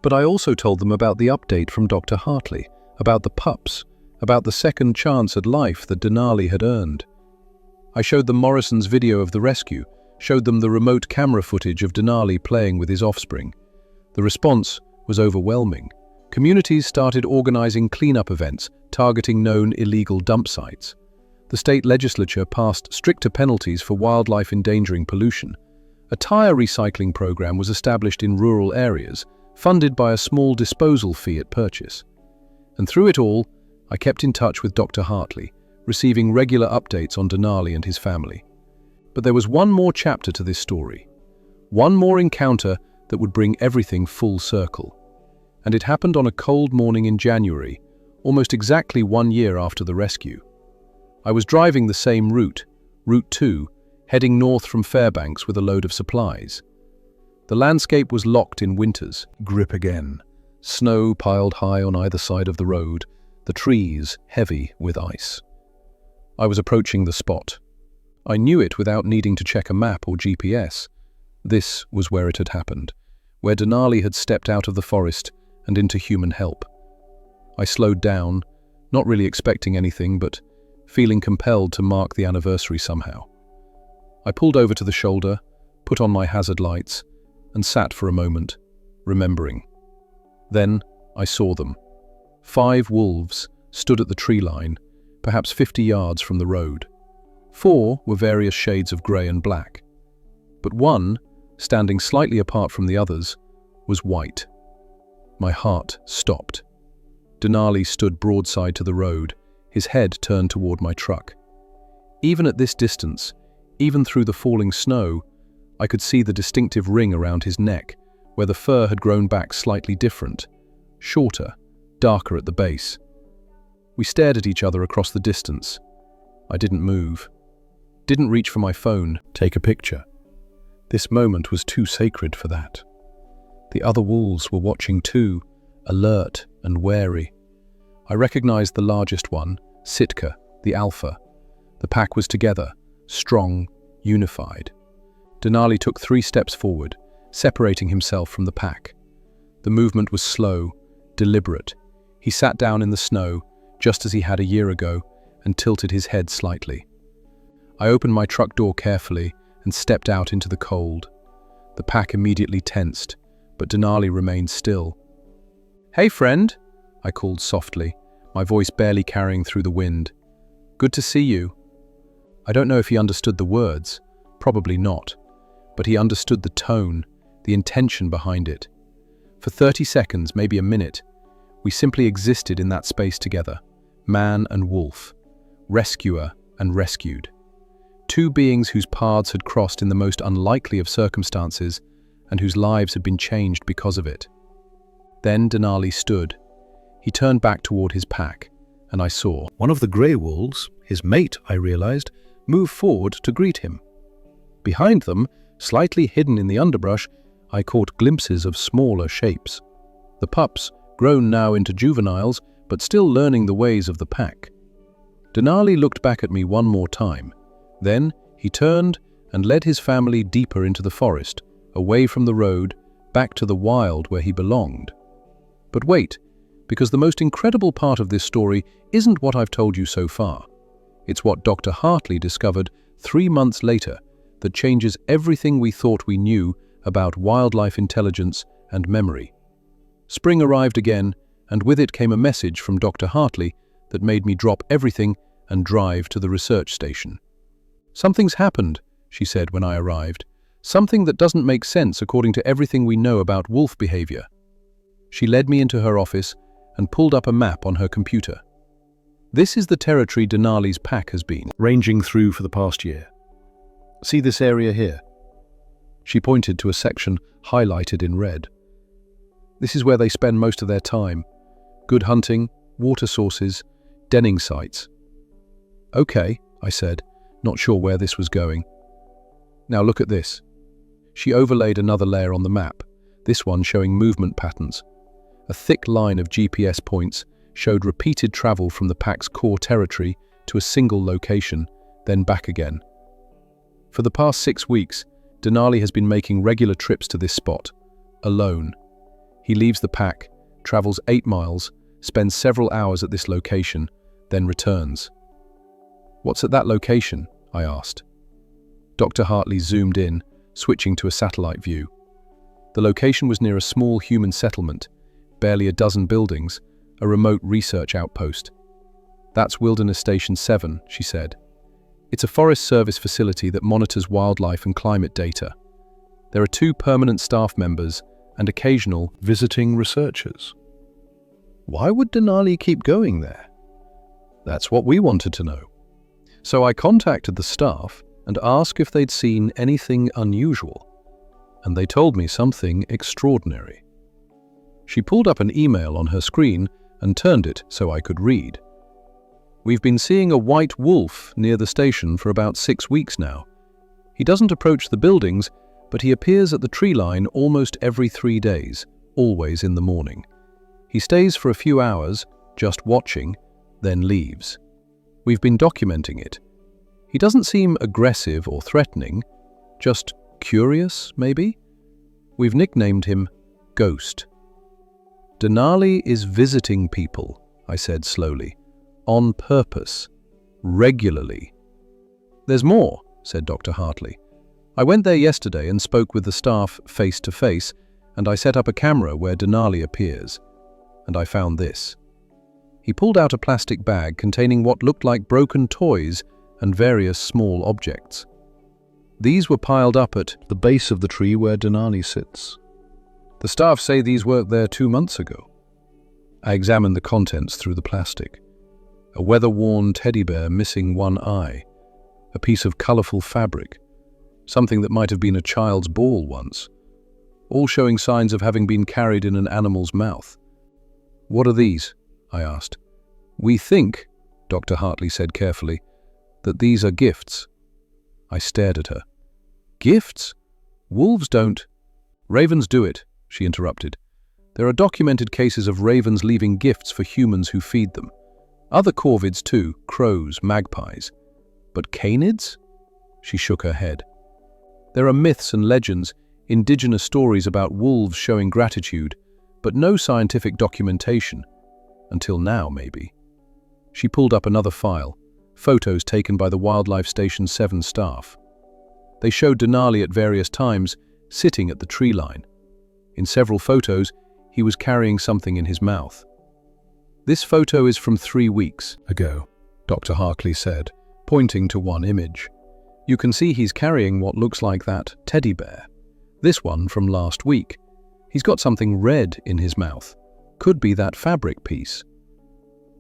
But I also told them about the update from Dr. Hartley, about the pups, about the second chance at life that Denali had earned. I showed them Morrison's video of the rescue, showed them the remote camera footage of Denali playing with his offspring. The response was overwhelming. Communities started organizing cleanup events targeting known illegal dump sites. The state legislature passed stricter penalties for wildlife endangering pollution. A tire recycling program was established in rural areas, funded by a small disposal fee at purchase. And through it all, I kept in touch with Dr. Hartley, receiving regular updates on Denali and his family. But there was one more chapter to this story, one more encounter that would bring everything full circle. And it happened on a cold morning in January, almost exactly 1 year after the rescue. I was driving the same route, Route 2, heading north from Fairbanks with a load of supplies. The landscape was locked in winter's grip again. Snow piled high on either side of the road, the trees heavy with ice. I was approaching the spot. I knew it without needing to check a map or GPS. This was where it had happened, where Denali had stepped out of the forest and into human help. I slowed down, not really expecting anything, but feeling compelled to mark the anniversary somehow. I pulled over to the shoulder, put on my hazard lights, and sat for a moment, remembering. Then I saw them. 5 wolves stood at the tree line, perhaps 50 yards from the road. 4 were various shades of grey and black. But one, standing slightly apart from the others, was white. My heart stopped. Denali stood broadside to the road, his head turned toward my truck. Even at this distance, even through the falling snow, I could see the distinctive ring around his neck, where the fur had grown back slightly different, shorter, darker at the base. We stared at each other across the distance. I didn't move. Didn't reach for my phone, take a picture. This moment was too sacred for that. The other wolves were watching too, alert and wary. I recognized the largest one, Sitka, the alpha. The pack was together, strong, unified. Denali took 3 steps forward, separating himself from the pack. The movement was slow, deliberate. He sat down in the snow, just as he had a year ago, and tilted his head slightly. I opened my truck door carefully and stepped out into the cold. The pack immediately tensed, but Denali remained still. "Hey, friend," I called softly, my voice barely carrying through the wind. "Good to see you." I don't know if he understood the words, probably not, but he understood the tone, the intention behind it. For 30 seconds, maybe a minute, we simply existed in that space together, man and wolf, rescuer and rescued. 2 beings whose paths had crossed in the most unlikely of circumstances and whose lives had been changed because of it. Then Denali stood. He turned back toward his pack, and I saw one of the grey wolves, his mate, I realized, move forward to greet him. Behind them, slightly hidden in the underbrush, I caught glimpses of smaller shapes. The pups, grown now into juveniles, but still learning the ways of the pack. Denali looked back at me one more time. Then he turned and led his family deeper into the forest, away from the road, back to the wild where he belonged. But wait, because the most incredible part of this story isn't what I've told you so far. It's what Dr. Hartley discovered 3 months later that changes everything we thought we knew about wildlife intelligence and memory. Spring arrived again, and with it came a message from Dr. Hartley that made me drop everything and drive to the research station. "Something's happened," she said when I arrived. "Something that doesn't make sense according to everything we know about wolf behavior." She led me into her office and pulled up a map on her computer. "This is the territory Denali's pack has been ranging through for the past year. See this area here?" She pointed to a section highlighted in red. "This is where they spend most of their time. Good hunting, water sources, denning sites." "Okay," I said, not sure where this was going. "Now look at this." She overlaid another layer on the map, this one showing movement patterns. A thick line of GPS points showed repeated travel from the pack's core territory to a single location, then back again. For the past 6 weeks, Denali has been making regular trips to this spot, alone. He leaves the pack, travels 8 miles, spends several hours at this location, then returns. "What's at that location?" I asked. Dr. Hartley zoomed in, switching to a satellite view. The location was near a small human settlement, barely a dozen buildings, a remote research outpost. "That's Wilderness Station 7, she said. "It's a Forest Service facility that monitors wildlife and climate data. There are 2 permanent staff members and occasional visiting researchers." Why would Denali keep going there? That's what we wanted to know. So I contacted the staff and asked if they'd seen anything unusual, and they told me something extraordinary. She pulled up an email on her screen and turned it so I could read. "We've been seeing a white wolf near the station for about 6 weeks now. He doesn't approach the buildings, but he appears at the tree line almost every 3 days, always in the morning. He stays for a few hours, just watching, then leaves. We've been documenting it. He doesn't seem aggressive or threatening, just curious, maybe? We've nicknamed him Ghost." "Denali is visiting people," I said slowly, on purpose, regularly. "There's more," said Dr. Hartley. "I went there yesterday and spoke with the staff face to face, and I set up a camera where Denali appears. And I found this." He pulled out a plastic bag containing what looked like broken toys and various small objects. These were piled up at The base of the tree where Denali sits. The staff say these worked there 2 months ago. I examined the contents through the plastic. A weather-worn teddy bear missing one eye, a piece of colourful fabric, something that might have been a child's ball once, all showing signs of having been carried in an animal's mouth. "What are these?" I asked. "We think," Dr. Hartley said carefully, "that these are gifts." I stared at her. "Gifts? Wolves don't." "Ravens do it," she interrupted. "There are documented cases of ravens leaving gifts for humans who feed them. Other corvids too, crows, magpies. But canids?" She shook her head. "There are myths and legends, indigenous stories about wolves showing gratitude, but no scientific documentation. Until now, maybe." She pulled up another file, photos taken by the Wildlife Station 7 staff. They showed Denali at various times, sitting at the tree line. In several photos, he was carrying something in his mouth. "This photo is from 3 weeks ago," Dr. Hartley said, pointing to one image. "You can see he's carrying what looks like that teddy bear. This one from last week. He's got something red in his mouth. Could be that fabric piece."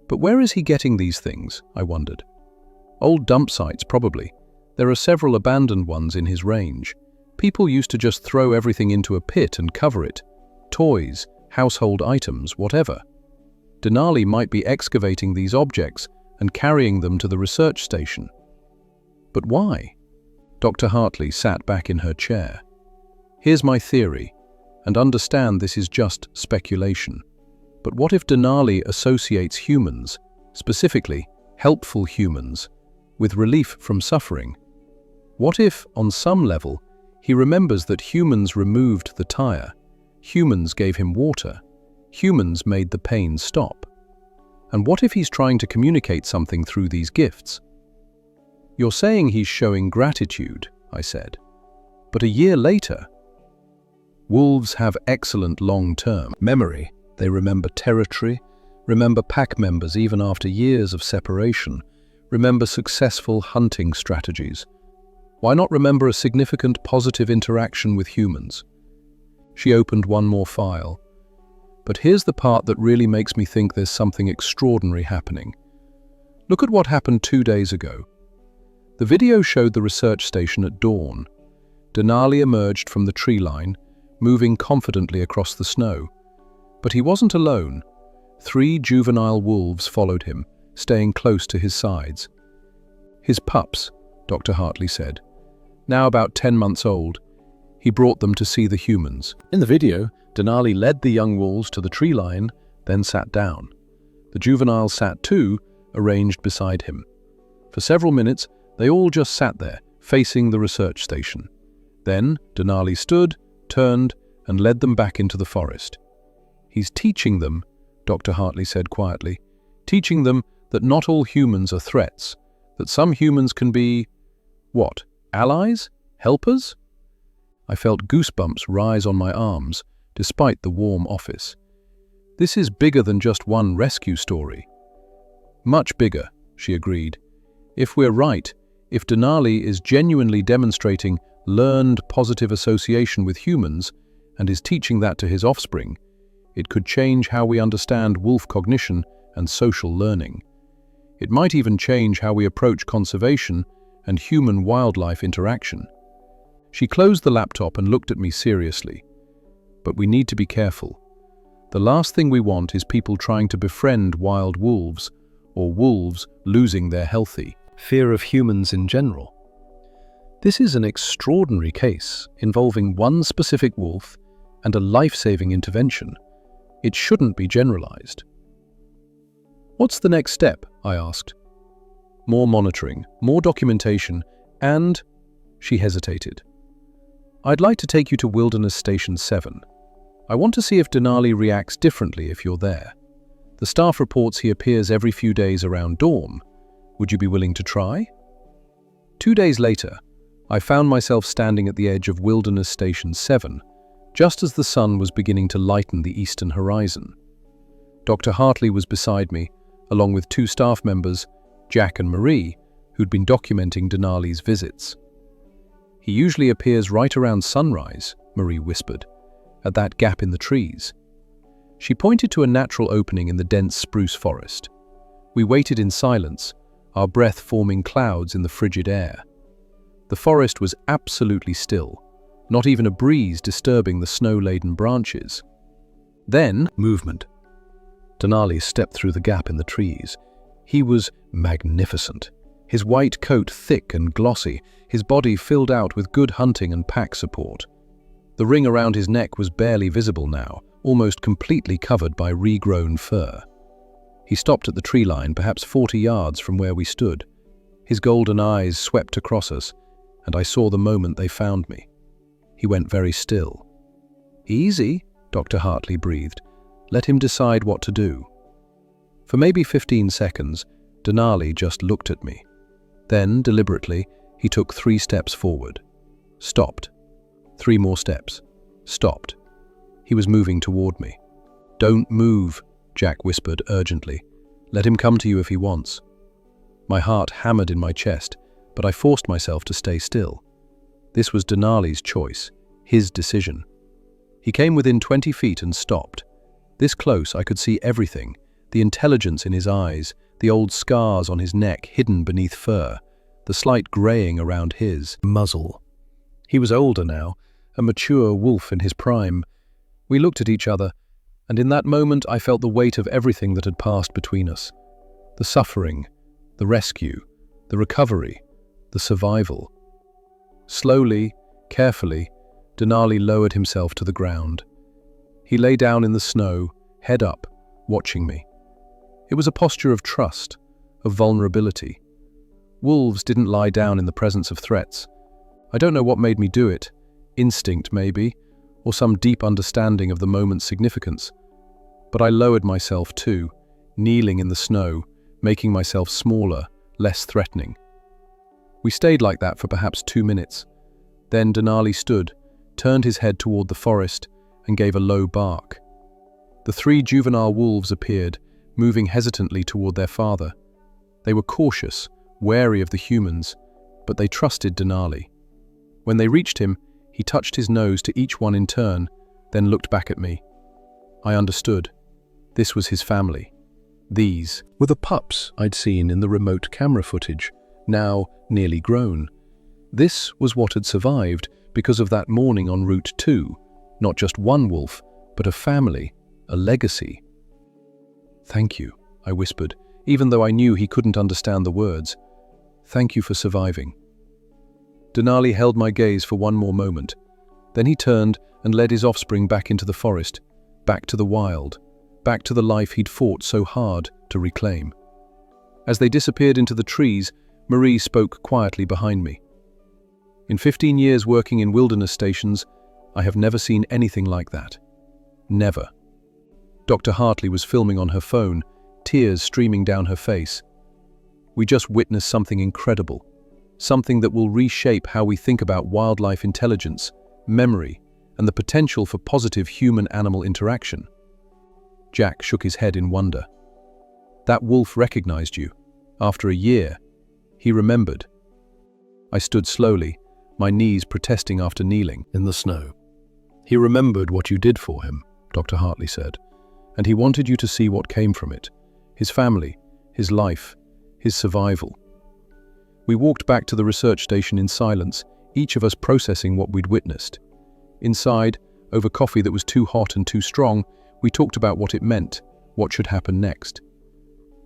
But where is he getting these things, I wondered. Old dump sites, probably. There are several abandoned ones in his range. People used to just throw everything into a pit and cover it. Toys, household items, whatever. Denali might be excavating these objects and carrying them to the research station. But why? Dr. Hartley sat back in her chair. "Here's my theory, and understand this is just speculation. But what if Denali associates humans, specifically helpful humans, with relief from suffering? What if, on some level, he remembers that humans removed the tire, humans gave him water, humans made the pain stop? And what if he's trying to communicate something through these gifts?" "You're saying he's showing gratitude," I said. "But a year later..." "Wolves have excellent long-term memory. They remember territory, remember pack members even after years of separation, remember successful hunting strategies. Why not remember a significant positive interaction with humans?" She opened one more file. "But here's the part that really makes me think there's something extraordinary happening. Look at what happened 2 days ago. The video showed the research station at dawn. Denali emerged from the tree line, moving confidently across the snow. But he wasn't alone. 3 juvenile wolves followed him, staying close to his sides. "His pups," Dr. Hartley said. "Now about 10 months old. He brought them to see the humans." In the video, Denali led the young wolves to the tree line, then sat down. The juveniles sat too, arranged beside him. For several minutes, they all just sat there, facing the research station. Then Denali stood, turned, and led them back into the forest. "He's teaching them," Dr. Hartley said quietly, "teaching them that not all humans are threats, that some humans can be, what, allies? Helpers?" I felt goosebumps rise on my arms, despite the warm office. "This is bigger than just one rescue story." "Much bigger," she agreed. "If we're right, if Denali is genuinely demonstrating learned positive association with humans and is teaching that to his offspring, it could change how we understand wolf cognition and social learning. It might even change how we approach conservation and human-wildlife interaction." She closed the laptop and looked at me seriously. "But we need to be careful. The last thing we want is people trying to befriend wild wolves, or wolves losing their healthy fear of humans in general. This is an extraordinary case involving one specific wolf and a life-saving intervention. It shouldn't be generalized." "What's the next step?" I asked. "More monitoring, more documentation, and..." She hesitated. "I'd like to take you to Wilderness Station 7. I want to see if Denali reacts differently if you're there. The staff reports he appears every few days around dawn. Would you be willing to try? 2 days later, I found myself standing at the edge of Wilderness Station 7, just as the sun was beginning to lighten the eastern horizon. Dr. Hartley was beside me, along with 2 staff members, Jack and Marie, who'd been documenting Denali's visits. "He usually appears right around sunrise," Marie whispered, "at that gap in the trees." She pointed to a natural opening in the dense spruce forest. We waited in silence, our breath forming clouds in the frigid air. The forest was absolutely still, not even a breeze disturbing the snow-laden branches. Then, movement. Denali stepped through the gap in the trees. He was magnificent. His white coat thick and glossy, his body filled out with good hunting and pack support. The ring around his neck was barely visible now, almost completely covered by regrown fur. He stopped at the tree line, perhaps 40 yards from where we stood. His golden eyes swept across us, and I saw the moment they found me. He went very still. "Easy," Dr. Hartley breathed. "Let him decide what to do." For maybe 15 seconds, Denali just looked at me. Then, deliberately, he took 3 steps forward. Stopped. 3 more steps. Stopped. He was moving toward me. "Don't move," Jack whispered urgently. "Let him come to you if he wants." My heart hammered in my chest, but I forced myself to stay still. This was Denali's choice, his decision. He came within 20 feet and stopped. This close, I could see everything, the intelligence in his eyes, the old scars on his neck hidden beneath fur, the slight graying around his muzzle. He was older now, a mature wolf in his prime. We looked at each other, and in that moment I felt the weight of everything that had passed between us. The suffering, the rescue, the recovery, the survival. Slowly, carefully, Denali lowered himself to the ground. He lay down in the snow, head up, watching me. It was a posture of trust, of vulnerability. Wolves didn't lie down in the presence of threats. I don't know what made me do it, instinct maybe, or some deep understanding of the moment's significance. But I lowered myself too, kneeling in the snow, making myself smaller, less threatening. We stayed like that for perhaps 2 minutes. Then Denali stood, turned his head toward the forest, and gave a low bark. The 3 juvenile wolves appeared, moving hesitantly toward their father. They were cautious, wary of the humans, but they trusted Denali. When they reached him, he touched his nose to each one in turn, then looked back at me. I understood. This was his family. These were the pups I'd seen in the remote camera footage, now nearly grown. This was what had survived because of that morning en route to, not just one wolf, but a family, a legacy. "Thank you," I whispered, even though I knew he couldn't understand the words. "Thank you for surviving." Denali held my gaze for one more moment. Then he turned and led his offspring back into the forest, back to the wild, back to the life he'd fought so hard to reclaim. As they disappeared into the trees, Marie spoke quietly behind me. "In 15 years working in wilderness stations, I have never seen anything like that. Never." Dr. Hartley was filming on her phone, tears streaming down her face. "We just witnessed something incredible, something that will reshape how we think about wildlife intelligence, memory, and the potential for positive human-animal interaction." Jack shook his head in wonder. "That wolf recognized you. After a year, he remembered." I stood slowly, my knees protesting after kneeling in the snow. "He remembered what you did for him," Dr. Hartley said, "and he wanted you to see what came from it. His family, his life, his survival." We walked back to the research station in silence, each of us processing what we'd witnessed. Inside, over coffee that was too hot and too strong, we talked about what it meant, what should happen next.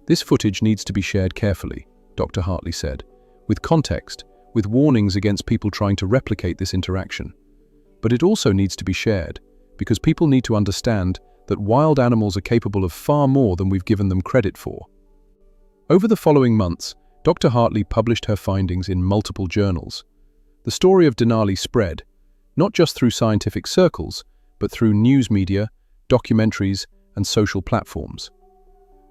"This footage needs to be shared carefully," Dr. Hartley said, "with context, with warnings against people trying to replicate this interaction. But it also needs to be shared, because people need to understand that wild animals are capable of far more than we've given them credit for." Over the following months, Dr. Hartley published her findings in multiple journals. The story of Denali spread, not just through scientific circles, but through news media, documentaries, and social platforms.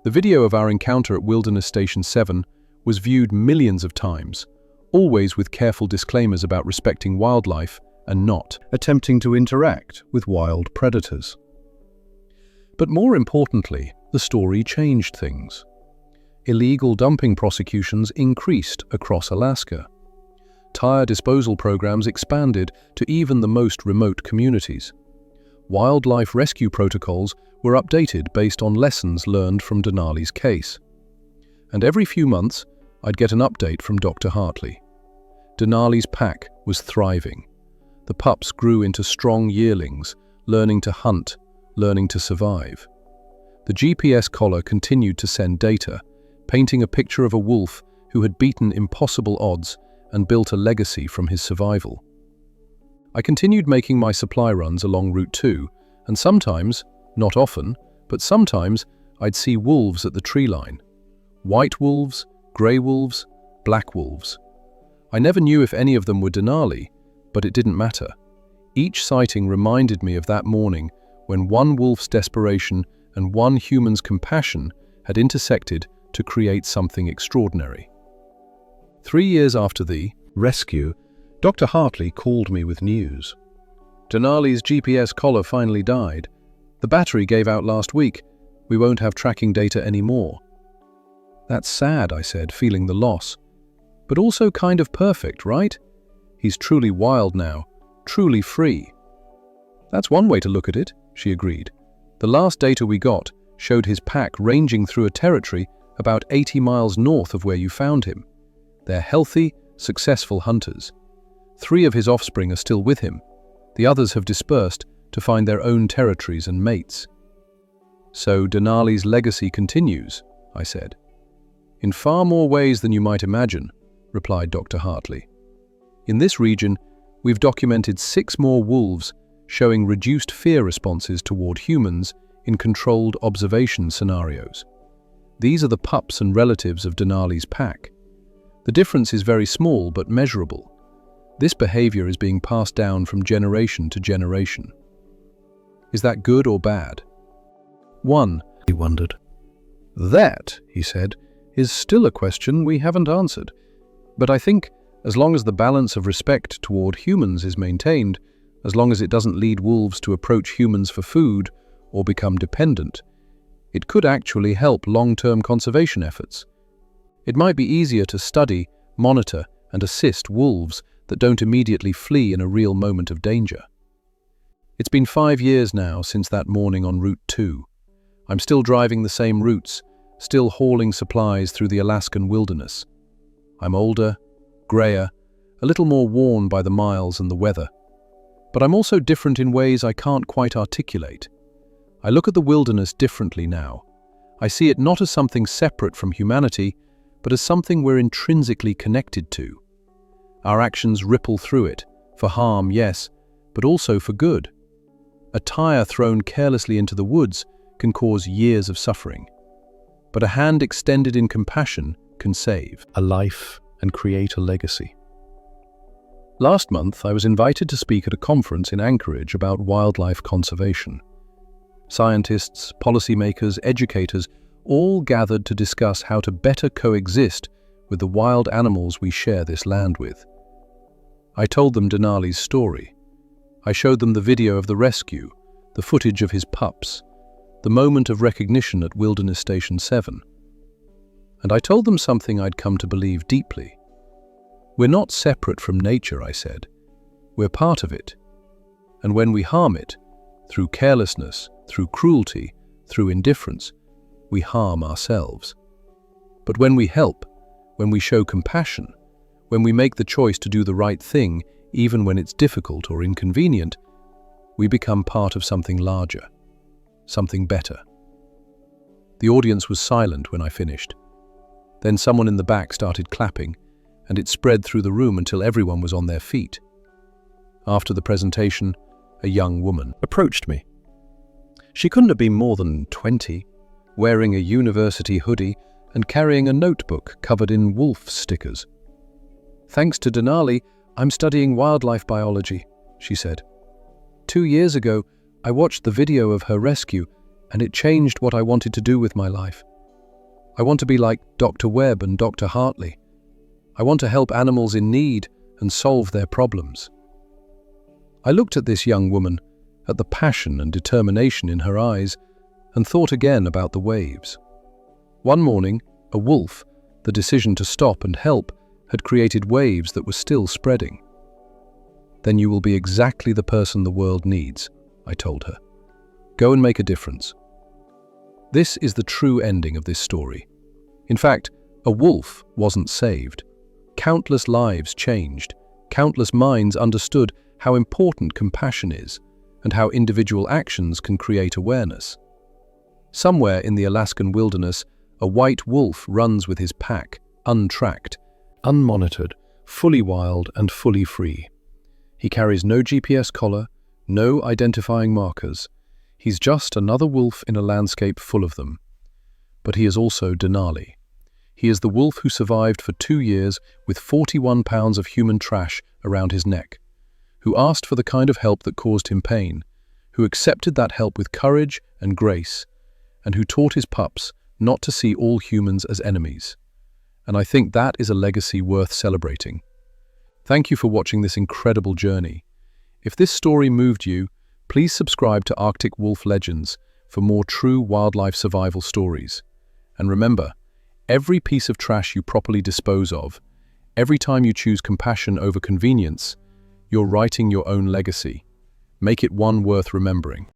The video of our encounter at Wilderness Station 7 was viewed millions of times, always with careful disclaimers about respecting wildlife and not attempting to interact with wild predators. But more importantly, the story changed things. Illegal dumping prosecutions increased across Alaska. Tire disposal programs expanded to even the most remote communities. Wildlife rescue protocols were updated based on lessons learned from Denali's case. And every few months, I'd get an update from Dr. Hartley. Denali's pack was thriving. The pups grew into strong yearlings, learning to hunt, learning to survive. The GPS collar continued to send data, painting a picture of a wolf who had beaten impossible odds and built a legacy from his survival. I continued making my supply runs along Route 2, and sometimes, not often, but sometimes, I'd see wolves at the tree line. White wolves, grey wolves, black wolves. I never knew if any of them were Denali, but it didn't matter. Each sighting reminded me of that morning when one wolf's desperation and one human's compassion had intersected to create something extraordinary. 3 years after the rescue, Dr. Hartley called me with news. Denali's GPS collar finally died. The battery gave out last week. We won't have tracking data anymore. That's sad, I said, feeling the loss. But also kind of perfect, right? He's truly wild now, truly free. That's one way to look at it, she agreed. The last data we got showed his pack ranging through a territory about 80 miles north of where you found him. They're healthy, successful hunters. 3 of his offspring are still with him. The others have dispersed to find their own territories and mates. So Denali's legacy continues, I said. In far more ways than you might imagine, replied Dr. Hartley. In this region, we've documented 6 more wolves showing reduced fear responses toward humans in controlled observation scenarios. These are the pups and relatives of Denali's pack. The difference is very small but measurable. This behavior is being passed down from generation to generation. Is that good or bad? 1, He wondered. That, he said, is still a question we haven't answered. But I think as long as the balance of respect toward humans is maintained, as long as it doesn't lead wolves to approach humans for food or become dependent, it could actually help long-term conservation efforts. It might be easier to study, monitor, and assist wolves that don't immediately flee in a real moment of danger. It's been 5 years now since that morning on Route 2. I'm still driving the same routes, still hauling supplies through the Alaskan wilderness. I'm older, grayer, a little more worn by the miles and the weather. But I'm also different in ways I can't quite articulate. I look at the wilderness differently now. I see it not as something separate from humanity, but as something we're intrinsically connected to. Our actions ripple through it, for harm, yes, but also for good. A tire thrown carelessly into the woods can cause years of suffering. But a hand extended in compassion can save A life and create a legacy. Last month, I was invited to speak at a conference in Anchorage about wildlife conservation. Scientists, policymakers, educators, all gathered to discuss how to better coexist with the wild animals we share this land with. I told them Denali's story. I showed them the video of the rescue, the footage of his pups, the moment of recognition at Wilderness Station 7. And I told them something I'd come to believe deeply. We're not separate from nature, I said. We're part of it. And when we harm it, through carelessness, through cruelty, through indifference, we harm ourselves. But when we help, when we show compassion, when we make the choice to do the right thing, even when it's difficult or inconvenient, we become part of something larger, something better. The audience was silent when I finished. Then someone in the back started clapping, and it spread through the room until everyone was on their feet. After the presentation, a young woman Approached me. She couldn't have been more than 20, wearing a university hoodie and carrying a notebook covered in wolf stickers. "Thanks to Denali, I'm studying wildlife biology," she said. 2 years ago, I watched the video of her rescue, and it changed what I wanted to do with my life. I want to be like Dr. Webb and Dr. Hartley. I want to help animals in need and solve their problems. I looked at this young woman, at the passion and determination in her eyes, and thought again about the waves. One morning, a wolf, the decision to stop and help, had created waves that were still spreading. Then you will be exactly the person the world needs, I told her. Go and make a difference. This is the true ending of this story. In fact, a wolf wasn't saved. Countless lives changed. Countless minds understood how important compassion is and how individual actions can create awareness. Somewhere in the Alaskan wilderness, a white wolf runs with his pack, untracked, unmonitored, fully wild and fully free. He carries no GPS collar, no identifying markers. He's just another wolf in a landscape full of them. But he is also Denali. He is the wolf who survived for 2 years with 41 pounds of human trash around his neck, who asked for the kind of help that caused him pain, who accepted that help with courage and grace, and who taught his pups not to see all humans as enemies. And I think that is a legacy worth celebrating. Thank you for watching this incredible journey. If this story moved you, please subscribe to Arctic Wolf Legends for more true wildlife survival stories. And remember, every piece of trash you properly dispose of, every time you choose compassion over convenience, you're writing your own legacy. Make it one worth remembering.